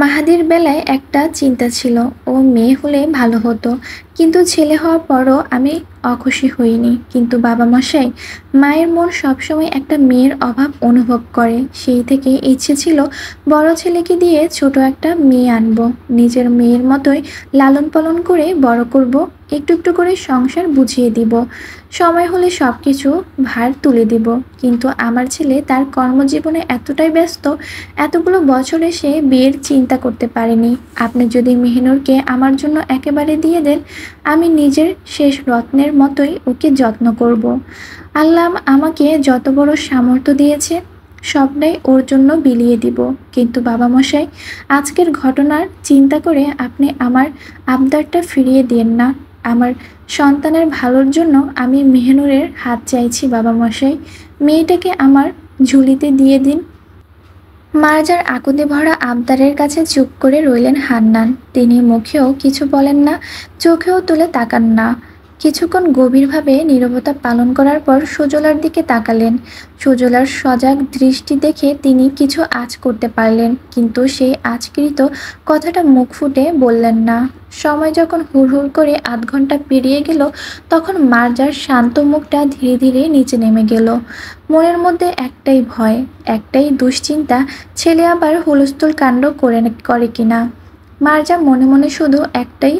মাহাদির বেলায় একটা চিন্তা ছিল, ও মেয়ে হলে ভালো হতো, কিন্তু ছেলে হওয়ার পরও আমি অখুশি হইনি। কিন্তু বাবা মশাই, মায়ের মন সবসময় একটা মেয়ের অভাব অনুভব করে। সেই থেকে ইচ্ছে ছিল বড় ছেলেকে দিয়ে ছোট একটা মেয়ে আনবো, নিজের মেয়ের মতোই লালন পালন করে বড় করব, একটু একটু করে সংসার বুঝিয়ে দিব, সময় হলে সব কিছু ভার তুলে দিব। কিন্তু আমার ছেলে তার কর্মজীবনে এতটাই ব্যস্ত, এতগুলো বছরে সে বিয়ের চিন্তা করতে পারেনি। আপনি যদি মেহনুরকে আমার জন্য একেবারে দিয়ে দেন, আমি নিজের শেষ রত্নের মতোই ওকে যত্ন করব। আল্লাহ আমাকে যত বড় সামর্থ্য দিয়েছে সবটাই ওর জন্য বিলিয়ে দিব। কিন্তু বাবা মশাই, আজকের ঘটনার চিন্তা করে আপনি আমার আবদারটা ফিরিয়ে দিন না। আমার সন্তানের ভালোর জন্য আমি মেহনুরের হাত চাইছি বাবা মশাই, মেয়েটাকে আমার ঝুলিতে দিয়ে দিন। মার্জার আকুতি ভরা আবদারের কাছে চুপ করে রইলেন হান্নান। তিনি মুখেও কিছু বলেন না, চোখেও তুলে তাকান না। কিছুক্ষণ গভীরভাবে নীরবতা পালন করার পর সুজলার দিকে তাকালেন। সুজলার সজাগ দৃষ্টি দেখে তিনি কিছু আঁচ করতে পারলেন, কিন্তু সেই আঁচকৃত কথাটা মুখ ফুটে বললেন না। সময় যখন হুড়হুড় করে ৮ ঘন্টা পেরিয়ে গেল, তখন মার্জার শান্ত মুখটা ধীরে ধীরে নিচে নেমে গেল। মনের মধ্যে একটাই ভয়, একটাই দুশ্চিন্তা, ছেলে আবার হুলস্থুল কাণ্ড করে কিনা। মার্জা মনে মনে শুধু একটাই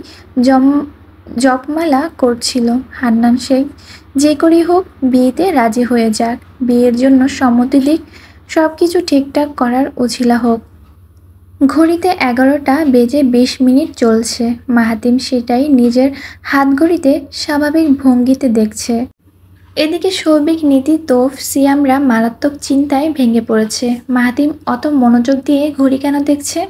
জপমালা করছিল, হান্নান শেখ যে করেই হোক বিয়েতে রাজি হয়ে যাক, বিয়ের জন্য সম্মতি দিক, সব কিছু ঠিকঠাক করার উছিলা হোক। ঘড়িতে 11টা বেজে 20 মিনিট চলছে। মাহাতিম সেটাই নিজের হাতঘড়িতে স্বাভাবিক ভঙ্গিতে দেখছে। এদিকে সৌভিক, নীতি, তোফ, সিয়ামরা মারাত্মক চিন্তায় ভেঙে পড়েছে। মাহাতিম অত মনোযোগ দিয়ে ঘড়ি কেন দেখছে?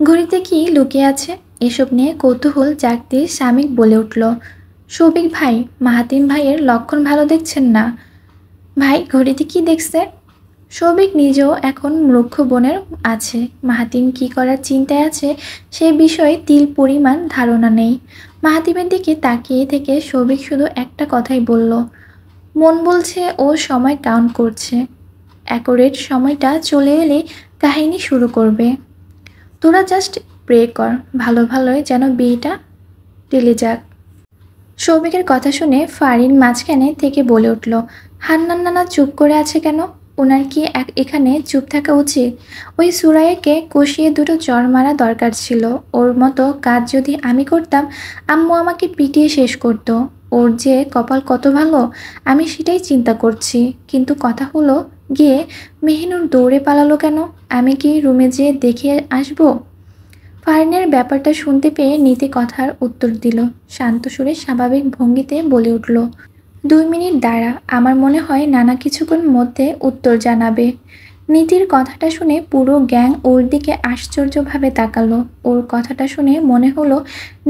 ঘড়িতে কি লুকিয়ে আছে? এসব নিয়ে কৌতূহল জাগতে সামিক বলে উঠল, সৌভিক ভাই, মাহাতিম ভাইয়ের লক্ষণ ভালো দেখছেন না। ভাই ঘড়িতে কি দেখছে? সৌভিক নিজেও এখন মূর্খ বনের আছে। মাহাতিম কি করার চিন্তায় আছে সে বিষয়ে তিল পরিমাণ ধারণা নেই। মাহাতিমের দিকে তাকিয়ে থেকে সৌভিক শুধু একটা কথাই বলল, মন বলছে ও সময় কাউন্ট করছে, অ্যাকোরেট সময়টা চলে এলে কাহিনী শুরু করবে। তোরা জাস্ট প্রে কর ভালো ভালোই যেন বিয়েটা টেলে যাক। সৌভিকের কথা শুনে ফারিন মাঝখানে থেকে বলে উঠল, হান্নান নানা চুপ করে আছে কেন? ওনার কি এখানে চুপ থাকা উচিত? ওই সুরাইয়াকে কষিয়ে দুটো চড় মারা দরকার ছিল। ওর মতো কাজ যদি আমি করতাম, আম্মু আমাকে পিটিয়ে শেষ করতো। ওর যে কপাল কত ভালো, আমি সেটাই চিন্তা করছি। কিন্তু কথা হলো গিয়ে, মেহিনুর দৌড়ে পালালো কেন? আমি কি রুমে যেয়ে দেখে আসবো? ফারিনের ব্যাপারটা শুনতে পেয়ে নীতি কথার উত্তর দিল, শান্ত সুরে স্বাভাবিক ভঙ্গিতে বলে উঠল, 2 মিনিট দাঁড়া, আমার মনে হয় নানা কিছুক্ষণ মধ্যে উত্তর জানাবে। নীতির কথাটা শুনে পুরো গ্যাং ওর দিকে আশ্চর্যভাবে তাকালো। ওর কথাটা শুনে মনে হলো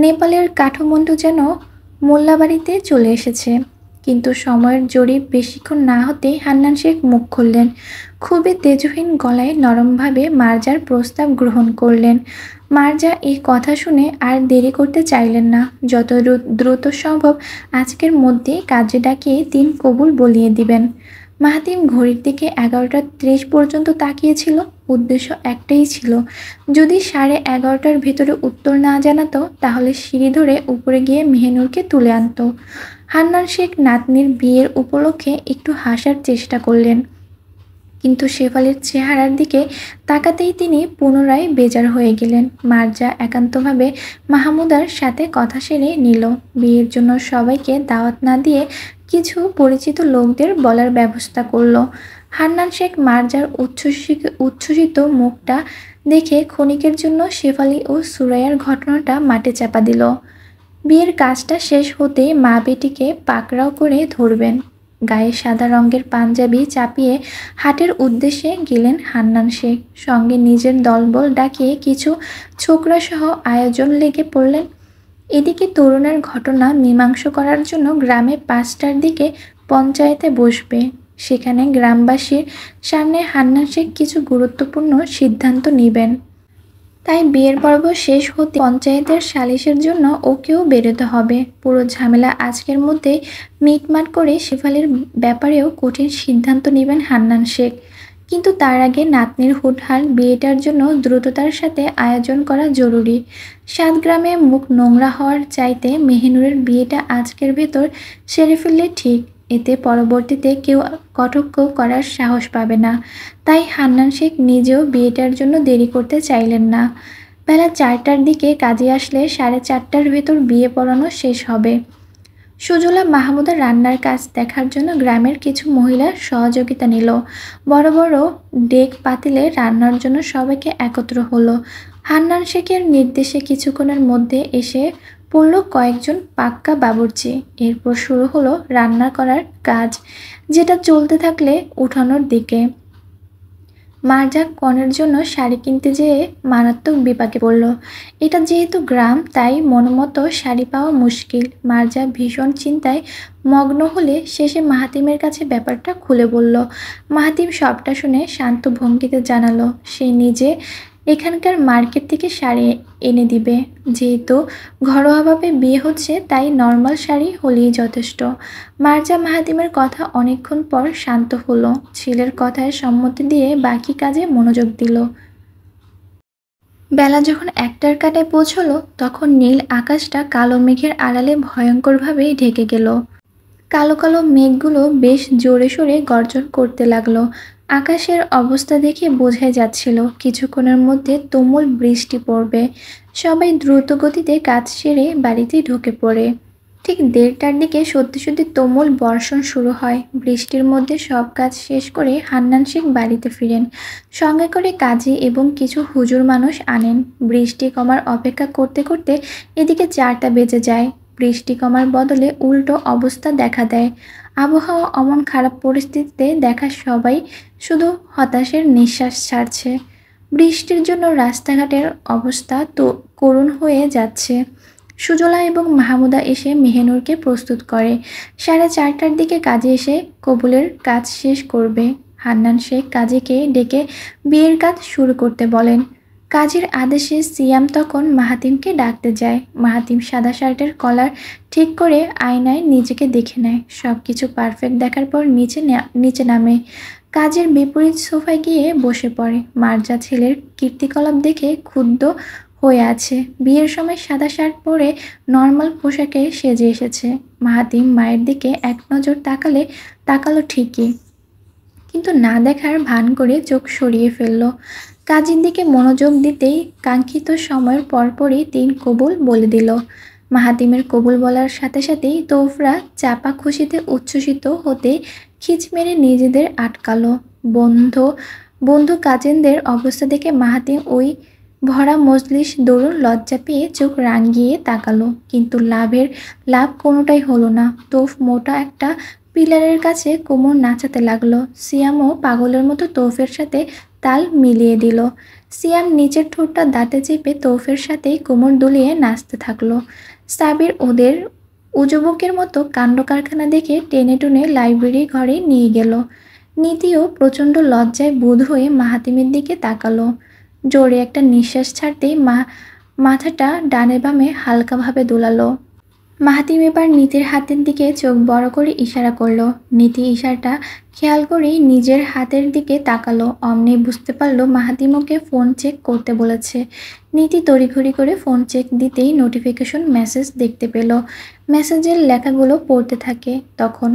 নেপালের কাঠমান্ডু যেন মোল্লাবাড়িতে চলে এসেছে। কিন্তু সময়ের জরিপ বেশিক্ষণ না হতেই হান্নান শেখ মুখ খুললেন। খুবই তেজহীন গলায় নরমভাবে মার্জার প্রস্তাব গ্রহণ করলেন। মার্জা এই কথা শুনে আর দেরি করতে চাইলেন না। যত দ্রুত সম্ভব আজকের মধ্যে কাজে ডাকিয়ে দিন কবুল বলিয়ে দিবেন। মাহাতিম ঘড়ির দিকে 11:30 পর্যন্ত তাকিয়েছিল। উদ্দেশ্য একটাই ছিল, যদি 11:30টার ভিতরে উত্তর না জানাতো তাহলে সিঁড়ি ধরে উপরে গিয়ে মেহনুরকে তুলে আনতো। হান্নান শেখ নাতনির বিয়ের উপলক্ষে একটু হাসার চেষ্টা করলেন, কিন্তু শেফালির চেহারার দিকে তাকাতেই তিনি পুনরায় বেজার হয়ে গেলেন। মার্জা একান্তভাবে মাহমুদার সাথে কথা সেরে নিল। বিয়ের জন্য সবাইকে দাওয়াত না দিয়ে কিছু পরিচিত লোকদের বলার ব্যবস্থা করল। হান্নান শেখ মার্জার উচ্ছ্বসিত মুখটা দেখে ক্ষণিকের জন্য শেফালি ও সুরাইয়ার ঘটনাটা মাঠে চাপা দিল। বিয়ের কাজটা শেষ হতেই মা বেটিকে পাকড়াও করে ধরবেন। গায়ে সাদা রঙের পাঞ্জাবি চাপিয়ে হাটের উদ্দেশ্যে গেলেন হান্নান শেখ। সঙ্গে নিজের দলবল ডাকিয়ে কিছু ছোকরাসহ আয়োজন লেগে পড়লেন। এদিকে তরুণের ঘটনা মীমাংসা করার জন্য গ্রামে 5টার দিকে পঞ্চায়েতে বসবে। সেখানে গ্রামবাসীর সামনে হান্নান শেখ কিছু গুরুত্বপূর্ণ সিদ্ধান্ত নেবেন। তাই বিয়ের পর্ব শেষ হতে পঞ্চায়েতের সালিশের জন্য ওকেও বেরোতে হবে। পুরো ঝামেলা আজকের মধ্যেই মিটমাট করে শেফালির ব্যাপারেও কঠিন সিদ্ধান্ত নেবেন হান্নান শেখ। কিন্তু তার আগে নাতনির হুটহাট বিয়েটার জন্য দ্রুততার সাথে আয়োজন করা জরুরি। ৭ গ্রামে মুখ নোংরা হওয়ার চাইতে মেহিনুরের বিয়েটা আজকের ভেতর সেরে ফেললে ঠিক। এতে পরবর্তীতে কেউ কটাক্ষ করার সাহস পাবে না। তাই হান্নান শেখ নিজেও বিয়েটার জন্য দেরি করতে চাইলেন না। বেলা ৪টার দিকে কাজে আসলে ৪:৩০টার ভেতর বিয়ে পড়ানো শেষ হবে। সুজলা মাহমুদা রান্নার কাজ দেখার জন্য গ্রামের কিছু মহিলার সহযোগিতা নিল। বড় বড় ডেক পাতিলে রান্নার জন্য সবাইকে একত্র হলো। হান্নান শেখের নির্দেশে কিছুক্ষণের মধ্যে এসে পড়ল কয়েকজন পাক্কা বাবুর্চি। এরপর শুরু হলো রান্না করার কাজ, যেটা চলতে থাকলে উঠানোর দিকে। মার্জা কনের জন্য শাড়ি কিনতে যেয়ে মারাত্মক বিপাকে পড়ল। এটা যেহেতু গ্রাম, তাই মনমতো শাড়ি পাওয়া মুশকিল। মার্জা ভীষণ চিন্তায় মগ্ন হলে শেষে মাহাতিমের কাছে ব্যাপারটা খুলে বলল। মাহাতিম সবটা শুনে শান্ত ভঙ্গিতে জানালো সে নিজে এখানকার মার্কেট থেকে শাড়ি এনে দিবে। যেহেতু ঘরোয়াভাবে বিয়ে হচ্ছে, তাই নর্মাল শাড়ি হলেই যথেষ্ট। মার্জা মাহাতিমের কথা অনেকক্ষণ পর শান্ত হলো। ছেলের কথায় সম্মতি দিয়ে বাকি কাজে মনোযোগ দিল। বেলা যখন ১টার কাটায় পৌঁছলো, তখন নীল আকাশটা কালো মেঘের আড়ালে ভয়ঙ্করভাবে ঢেকে গেল। কালো কালো মেঘগুলো বেশ জোরে সোরে গর্জন করতে লাগলো। আকাশের অবস্থা দেখে বোঝাই যাচ্ছিল কিছুক্ষণের মধ্যে তুমুল বৃষ্টি পড়বে। সবাই দ্রুত গতিতে কাজ সেরে বাড়িতে ঢুকে পড়ে। ঠিক ১:৩০টার দিকে সত্যি সত্যি তুমুল বর্ষণ শুরু হয়। বৃষ্টির মধ্যে সব কাজ শেষ করে হান্নান শেখ বাড়িতে ফিরেন। সঙ্গে করে কাজী এবং কিছু হুজুর মানুষ আনেন। বৃষ্টি কমার অপেক্ষা করতে করতে এদিকে ৪টা বেজে যায়। বৃষ্টি কমার বদলে উল্টো অবস্থা দেখা দেয়। আবহাওয়া অমন খারাপ পরিস্থিতিতে দেখা সবাই শুধু হতাশের নিঃশ্বাস ছাড়ছে। বৃষ্টির জন্য রাস্তাঘাটের অবস্থা তো করুণ হয়ে যাচ্ছে। সুজলা এবং মাহমুদা এসে মেহেনুরকে প্রস্তুত করে। ৪:৩০টার দিকে কাজে এসে কবুলের কাজ শেষ করবে। হান্নান শেখ কাজীকে ডেকে বিয়ের কাজ শুরু করতে বলেন। কাজীর আদেশে সিয়াম তখন মাহাতিমকে ডাকতে যায়। মাহাতিম সাদা শার্টের কলার ঠিক করে আয়নায় নিজেকে দেখে নেয়। সব কিছু পারফেক্ট দেখার পর নিচে নামে। কাজের বিপরীত সোফায় গিয়ে বসে পড়ে। মার্জা ছেলের কীর্তিকলাপ দেখে ক্ষুব্ধ হয়ে আছে। বিয়ের সময় সাদা শার্ট পরে নর্মাল পোশাকে সেজে এসেছে। মাহাতিম মায়ের দিকে এক নজর তাকালো ঠিকই, কিন্তু না দেখার ভান করে চোখ সরিয়ে ফেলল। কাজের দিকে মনোযোগ দিতেই কাঙ্ক্ষিত সময়ের পরপরই ৩ কবুল বলে দিল। মাহাতিমের কবুল বলার সাথে সাথেই তৌফরা চাপা খুশিতে উচ্ছ্বসিত হতে খিচ মেরে নিজেদের আটকালো। বন্ধু কাজিনদের অবস্থা দেখে মাহাতিম ওই ভরা মজলিস দরুন লজ্জা পেয়ে চোখ রাঙিয়ে তাকালো, কিন্তু লাভ কোনোটাই হলো না। তৌফ মোটা একটা পিলারের কাছে কোমর নাচাতে লাগলো। সিয়ামও পাগলের মতো তৌফের সাথে তাল মিলিয়ে দিল। সিয়াম নিচের ঠোঁটটা দাঁতে চেপে তৌফের সাথেই কোমর দুলিয়ে নাচতে থাকলো। সাবির ওদের উজবুকের মতো কাণ্ড কারখানা দেখে টেনে টুনে লাইব্রেরি ঘরে নিয়ে গেল। নীতিও প্রচণ্ড লজ্জায় বুঁদ হয়ে মাহাতিমের দিকে তাকালো। জোরে একটা নিঃশ্বাস ছাড়তেই মাথাটা ডানে বামে হালকাভাবে দোলালো। মাহাতিম এবার নীতির হাতের দিকে চোখ বড় করে ইশারা করলো। নীতি ইশারাটা খেয়াল করেই নিজের হাতের দিকে তাকালো। অমনি বুঝতে পারলো মাহাতিম ওকে ফোন চেক করতে বলেছে। নীতি তড়িঘড়ি করে ফোন চেক দিতেই নোটিফিকেশন মেসেজ দেখতে পেল। মেসেজের লেখাগুলো পড়তে থাকে। তখন,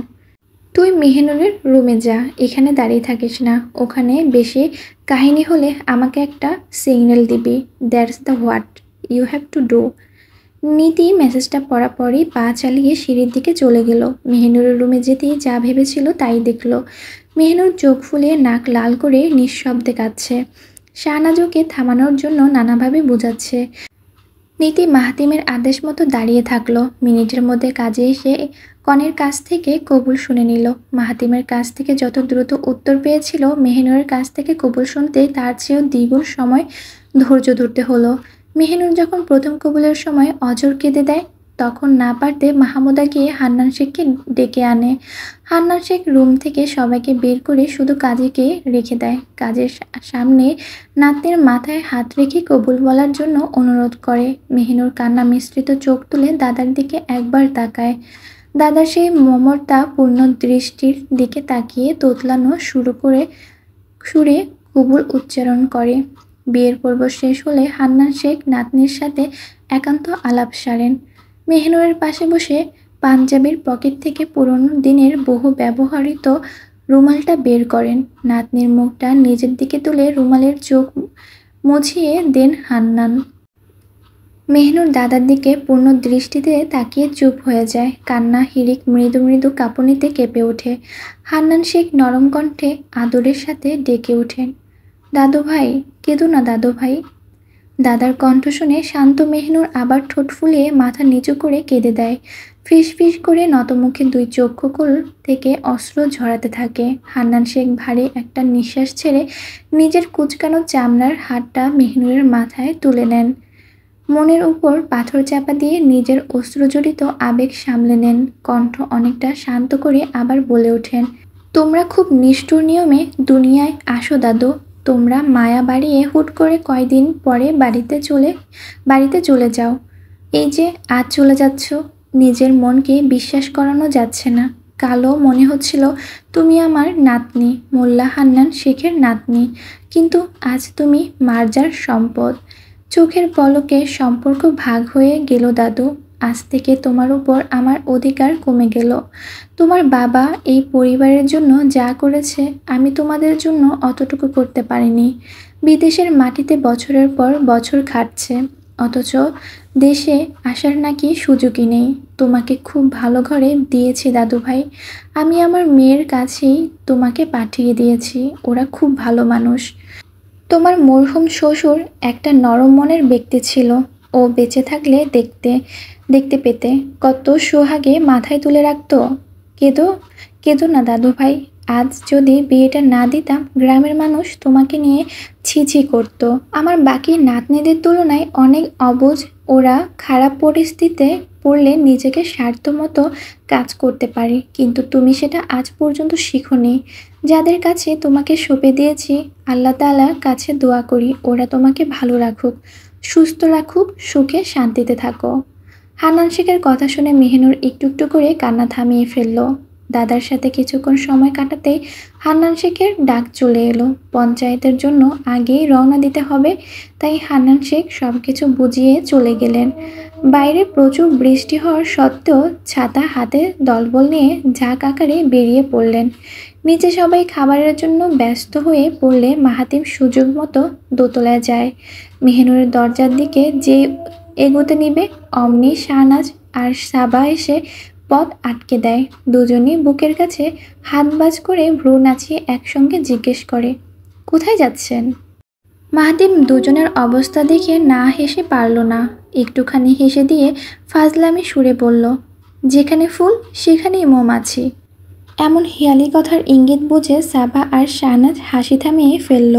তুই মেহিনুরের রুমে যা, এখানে দাঁড়িয়ে থাকিস না। ওখানে বেশি কাহিনী হলে আমাকে একটা সিগন্যাল দিবি। That's the what you have to do. নীতি মেসেজটা পড়া পরই পা চালিয়ে সিঁড়ির দিকে চলে গেল। মেহিনুরের রুমে যেতেই যা ভেবেছিল তাই দেখল। মেহিনুর চোখ ফুলিয়ে নাক লাল করে নিঃশব্দে কাঁদছে। শাহনাজ ওকে থামানোর জন্য নানাভাবে বোঝাচ্ছে। নীতি মাহাতিমের আদেশ মতো দাঁড়িয়ে থাকলো। মিনিটের মধ্যে কাজে এসে কনের কাছ থেকে কবুল শুনে নিল। মাহাতিমের কাছ থেকে যত দ্রুত উত্তর পেয়েছিল, মেহিনুরের কাছ থেকে কবুল শুনতে তার চেয়েও দ্বিগুণ সময় ধৈর্য ধরতে হলো। মেহিনুর যখন প্রথম কবুলের সময় অঝোর কেঁদে দেয়, তখন না পারতে মাহমুদা গিয়ে হান্নান শেখকে ডেকে আনে। হান্নান শেখ রুম থেকে সবাইকে বের করে শুধু কাজীকে রেখে দেয়। কাজের সামনে নাতনির মাথায় হাত রেখে কবুল বলার জন্য অনুরোধ করে। মেহিনুর কান্না মিশ্রিত চোখ তুলে দাদার দিকে একবার তাকায়। দাদা সেই মমতাপূর্ণ দৃষ্টির দিকে তাকিয়ে তোতলানো সুরে কবুল উচ্চারণ করে। বিয়ের পর্ব শেষ হলে হান্নান শেখ নাতনির সাথে একান্ত আলাপ সারেন। মেহনুরের পাশে বসে পাঞ্জাবির পকেট থেকে পুরনো দিনের বহু ব্যবহৃত রুমালটা বের করেন। নাতনির মুখটা নিজের দিকে তুলে রুমালের চোখ মুছিয়ে দেন হান্নান। মেহনুর দাদার দিকে পূর্ণ দৃষ্টিতে তাকিয়ে চুপ হয়ে যায়। কান্না হিড়িক মৃদু মৃদু কাঁপুনিতে কেঁপে ওঠে। হান্নান শেখ নরম কণ্ঠে আদরের সাথে ডেকে ওঠেন, দাদু ভাই, কেঁদো না দাদু ভাই। দাদার কণ্ঠ শুনে শান্ত মেহনুর আবার ঠোঁট ফুলিয়ে মাথা নিচু করে কেঁদে দেয়। ফিস ফিস করে নতমুখে দুই চক্ষুকোল থেকে অশ্রু ঝরাতে থাকে। হান্নান শেখ ভারী একটা নিঃশ্বাস ছেড়ে নিজের কুচকানো চামড়ার হাতটা মেহনুরের মাথায় তুলে নেন। মনের উপর পাথর চাপা দিয়ে নিজের অশ্রুজড়িত আবেগ সামলে নেন। কণ্ঠ অনেকটা শান্ত করে আবার বলে ওঠেন, তোমরা খুব নিষ্ঠুর নিয়মে দুনিয়ায় আসো দাদু। তোমরা মায়া বাড়িয়ে হুট করে কয়দিন পরে বাড়িতে চলে যাও। এই যে আজ চলে যাচ্ছ, নিজের মনকে বিশ্বাস করানো যাচ্ছে না। কালো মনে হচ্ছিল তুমি আমার নাতনি, মোল্লা হান্নান শেখের নাতনি, কিন্তু আজ তুমি মার্জার সম্পদ। চোখের পলকে সম্পর্ক ভাগ হয়ে গেল দাদু। আজ থেকে তোমার উপর আমার অধিকার কমে গেল। তোমার বাবা এই পরিবারের জন্য যা করেছে আমি তোমাদের জন্য অতটুকু করতে পারিনি। বিদেশের মাটিতে বছরের পর বছর খাটছে, অথচ দেশে আসার নাকি সুযোগই নেই। তোমাকে খুব ভালো ঘরে দিয়েছি দাদু ভাই। আমি আমার মেয়ের কাছেই তোমাকে পাঠিয়ে দিয়েছি, ওরা খুব ভালো মানুষ। তোমার মরহুম শ্বশুর একটা নরম মনের ব্যক্তি ছিল। ও বেঁচে থাকলে দেখতে পেতে কত সোহাগে মাথায় তুলে রাখতো। কেঁদো না দাদু ভাই। আজ যদি বিয়েটা না দিতাম গ্রামের মানুষ তোমাকে নিয়ে ছি করতো। আমার বাকি নাতনিদের তুলনায় অনেক অবুঝ। ওরা খারাপ পরিস্থিতিতে পড়লে নিজেকে স্বার্থমতো কাজ করতে পারে, কিন্তু তুমি সেটা আজ পর্যন্ত শিখোনি। যাদের কাছে তোমাকে সঁপে দিয়েছি, আল্লাহ তাআলার কাছে দোয়া করি ওরা তোমাকে ভালো রাখুক, সুস্থ রাখুক, সুখে শান্তিতে থাকো। হান্নান শেখের কথা শুনে মেহনুর একটু একটু করে কান্না থামিয়ে ফেলল। দাদার সাথে কিছুক্ষণ সময় কাটাতেই হান্নান শেখের ডাক চলে এলো। পঞ্চায়েতের জন্য আগেই রওনা দিতে হবে, তাই হান্নান শেখ সব কিছু বুঝিয়ে চলে গেলেন। বাইরে প্রচুর বৃষ্টি হওয়ার সত্ত্বেও ছাতা হাতে দলবল নিয়ে ঝাঁক আকারে বেরিয়ে পড়লেন। নিচে সবাই খাবারের জন্য ব্যস্ত হয়ে পড়লে মাহাতিম সুযোগ মতো দোতলায় যায়। মেহনুরের দরজার দিকে যে এগোতে নিবে অমনি শাহনাজ আর সাবা এসে পথ আটকে দেয়। দুজনই বুকের কাছে হাত বাজ করে ভ্রু নাচিয়ে একসঙ্গে জিজ্ঞেস করে, কোথায় যাচ্ছেন? মাহাতিম দুজনের অবস্থা দেখে না হেসে পারল না। একটুখানি হেসে দিয়ে ফাজলামি সুরে বলল, যেখানে ফুল সেখানেই মৌমাছি। এমন হেয়ালি কথার ইঙ্গিত বুঝে সাবা আর শাহনাজ হাসি থামিয়ে ফেলল।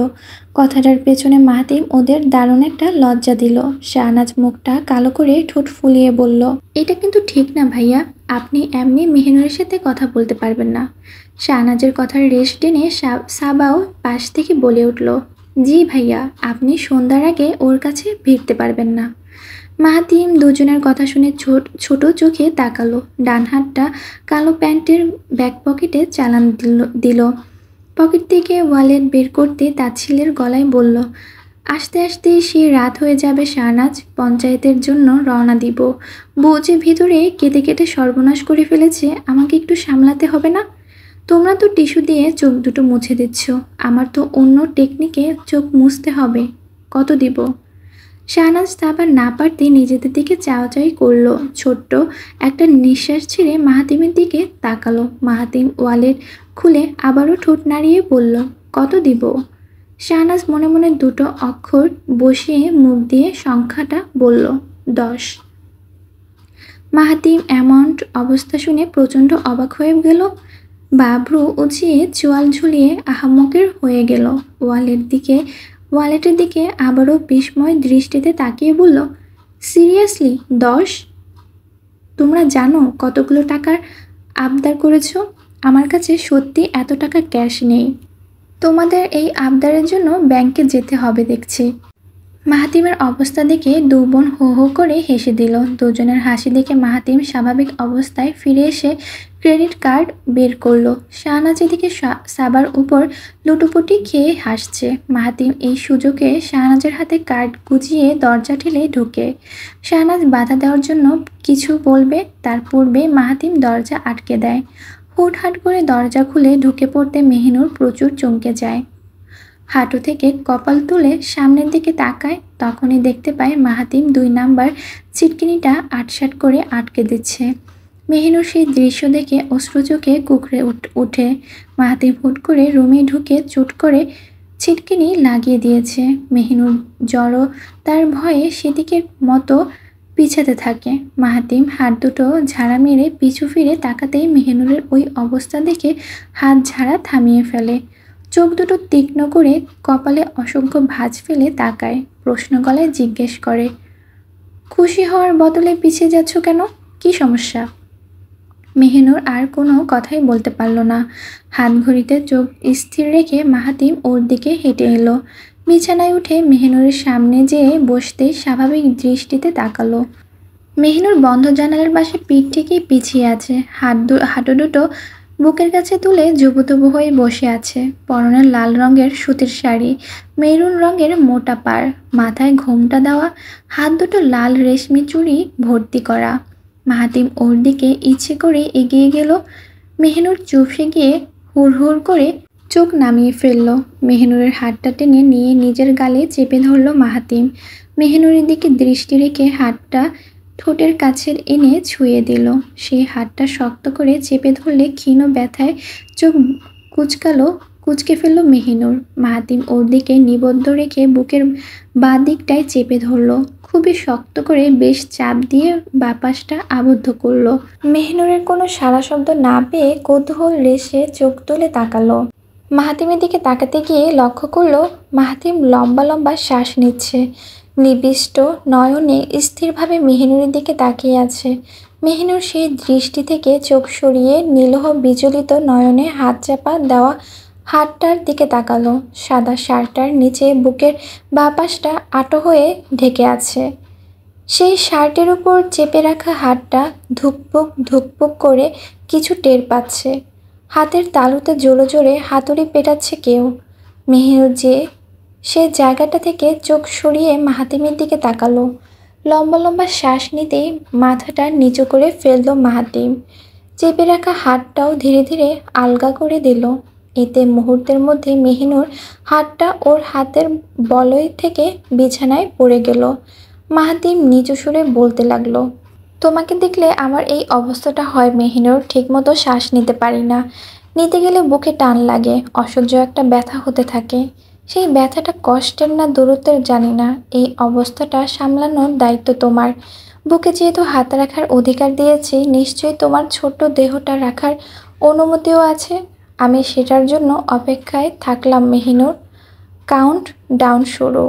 কথাটার পেছনে মাহাতিম ওদের দারুণ একটা লজ্জা দিল। শাহনাজ মুখটা কালো করে ঠোঁট ফুলিয়ে বলল, এটা কিন্তু ঠিক না ভাইয়া, আপনি এমনি মেহনুরের সাথে কথা বলতে পারবেন না। শাহনাজের কথার রেশ টেনে সাবাও পাশ থেকে বলে উঠল, জি ভাইয়া, আপনি সন্ধ্যার আগে ওর কাছে ভিড়তে পারবেন না। মাহাতিম দুজনের কথা শুনে ছোট চোখে তাকালো। ডান হাতটা কালো প্যান্টের ব্যাক পকেটে চালান দিল। পকেট থেকে ওয়ালেট বের করতে তাচ্ছিলের গলায় বলল, আস্তে আস্তে সে রাত হয়ে যাবে শাহনাজ, পঞ্চায়েতের জন্য রওনা দিব। বউ যে ভিতরে কেটে কেটে সর্বনাশ করে ফেলেছে, আমাকে একটু সামলাতে হবে না? তোমরা তো টিস্যু দিয়ে চোখ দুটো মুছে দিচ্ছ, আমার তো অন্য টেকনিকে চোখ মুছতে হবে। কত দিব? শাহনাজ আবার না পারতে নিজেদের দিকে চাওয়াচাই করলো। ছোট্ট একটা নিঃশ্বাস ছেড়ে মাহাতিমের দিকে তাকালো। মাহাতিম ওয়ালেট খুলে আবারও ঠোঁট নাড়িয়ে বলল, কত দিব? শাহনাজ মনে মনে দুটো অক্ষর বসিয়ে মুখ দিয়ে সংখ্যাটা বলল, 10। মাহাতিম অ্যামাউন্ট অবস্থা শুনে প্রচণ্ড অবাক হয়ে গেল। বাবরু উঁচিয়ে চোয়াল ঝুলিয়ে আহাম্মকের হয়ে গেল। ওয়ালেটের দিকে আবারও বিস্ময় দৃষ্টিতে তাকিয়ে বলল, সিরিয়াসলি 10? তোমরা জানো কতগুলো টাকার আবদার করেছো? আমার কাছে সত্যি এত টাকা ক্যাশ নেই। তোমাদের এই আবদারের জন্য ব্যাংকে যেতে হবে দেখছি। মাহাতিমের অবস্থা দেখে দু বোন হো হো করে হেসে দিল। দুজনের হাসি দেখে মাহাতিম স্বাভাবিক অবস্থায় ফিরে এসে ক্রেডিট কার্ড বের করলো। শাহনাজ এদিকে সাবার উপর লুটোপুটি খেয়ে হাসছে। মাহাতিম এই সুযোগে শাহনাজের হাতে কার্ড গুজিয়ে দরজা ঠেলে ঢুকে। শাহনাজ বাধা দেওয়ার জন্য কিছু বলবে, তার পূর্বে মাহাতিম দরজা আটকে দেয়। হুটহাট করে দরজা খুলে ঢুকে পড়তে মেহিনুর প্রচুর চমকে যায়। হাঁটু থেকে কপাল তুলে সামনের দিকে তাকায়, তখনই দেখতে পায় মাহাতিম ২ নাম্বার ছিটকিনিটা আটসাট করে আটকে দিচ্ছে। মেহিনুর সেই দৃশ্য দেখে অশ্রু চোখে কুকড়ে উঠে। মাহাতিম হুট করে রুমে ঢুকে চুট করে ছিটকিনি লাগিয়ে দিয়েছে। মেহিনুর জড়ো তার ভয়ে সেদিকের মতো পিছাতে থাকে। মাহাতিম হাত দুটো ঝাড়া মেরে পিছু ফিরে তাকাতেই মেহিনুরের ওই অবস্থা দেখে হাত ঝাড়া থামিয়ে ফেলে। চোখ দুটো তীক্ষ্ণ করে কপালে অসংখ্য ভাঁজ ফেলে তাকায়। প্রশ্ন গলায় জিজ্ঞেস করে, খুশি হওয়ার বদলে পিছিয়ে যাচ্ছ কেন? কি সমস্যা? মেহিনুর আর কোনো কথাই বলতে পারল না। হাত ঘড়িতে চোখ স্থির রেখে মাহাতিম ওর দিকে হেঁটে এলো। বিছানায় উঠে মেহিনুরের সামনে যেয়ে বসতেই স্বাভাবিক দৃষ্টিতে তাকালো। মেহিনুর বন্ধ জানালার পাশে পিঠ থেকেই পিছিয়ে আছে। হাঁটু দুটো বুকের কাছে তুলে জবুতবু হয়ে বসে আছে। পরনে লাল রঙের সুতির শাড়ি, মেরুন রঙের মোটা পাড়, মাথায় ঘোমটা দেওয়া, হাত দুটো লাল রেশমি চুড়ি ভর্তি করা। মাহাতিম ওর দিকে ইচ্ছে করে এগিয়ে গেল। মেহিনুর চুপসে গিয়ে হুড়হুড় করে চোখ নামিয়ে ফেলল। মেহিনুরের হাতটা টেনে নিয়ে নিজের গালে চেপে ধরল মাহাতিম। মেহিনুরের দিকে দৃষ্টি রেখে হাতটা ঠোঁটের কাছে এনে ছুঁয়ে দিল। সেই হাতটা শক্ত করে চেপে ধরলে ক্ষীণ ব্যথায় চোখ কুচকে ফেলল মেহিনুর। মাহাতিম ওর দিকে নিবদ্ধ রেখে বুকের বাঁ দিকটায় চেপে ধরল। খুবই শক্ত করে বেশ চাপ দিয়ে বাপাসটা আবদ্ধ করলো। মেহিনুরের কোনো সাড়া শব্দ না পেয়ে কৌতূহল রেশে চোখ তুলে তাকালো। মাহাতিমের দিকে তাকাতে গিয়ে লক্ষ্য করলো মাহাতিম লম্বা লম্বা শ্বাস নিচ্ছে। নিবিষ্ট নয়নে স্থিরভাবে মেহিনুরের দিকে তাকিয়ে আছে। মেহিনুর সেই দৃষ্টি থেকে চোখ সরিয়ে নিলহ বিচলিত নয়নে হাত চাপা দেওয়া হাতটার দিকে তাকালো। সাদা শার্টটার নিচে বুকের বাঁ পাশটা আঁটো হয়ে ঢেকে আছে। সেই শার্টের উপর চেপে রাখা হাতটা ধুকপুক ধুকপুক করে কিছু টের পাচ্ছে। হাতের তালুতে জোরে জোরে হাতুড়ি পেটাচ্ছে কেউ। মেহিনুর সে জায়গাটা থেকে চোখ সরিয়ে মাহাতিমের দিকে তাকালো। লম্বা লম্বা শ্বাস নিতেই মাথাটা নিচু করে ফেলল মাহাতিম। চেপে রাখা হাতটাও ধীরে ধীরে আলগা করে দিল। এতে মুহূর্তের মধ্যে মেহিনুর হাতটা ওর হাতের বলয় থেকে বিছানায় পড়ে গেল। মাহাতিম নিচু সুরে বলতে লাগলো, তোমাকে দেখলে আমার এই অবস্থাটা হয় মেহিনুর। ঠিকমতো শ্বাস নিতে পারি না। নিতে গেলে বুকে টান লাগে, অসহ্য একটা ব্যথা হতে থাকে। সেই ব্যথাটা কষ্টের না দূরত্বের জানি না। এই অবস্থাটা সামলানোর দায়িত্ব তোমার। বুকে যেহেতু হাত রাখার অধিকার দিয়েছি, নিশ্চয়ই তোমার ছোট্ট দেহটা রাখার অনুমতিও আছে। আমি সেটার জন্য অপেক্ষায় থাকলাম মেহিনুর। কাউন্ট ডাউন শুরু।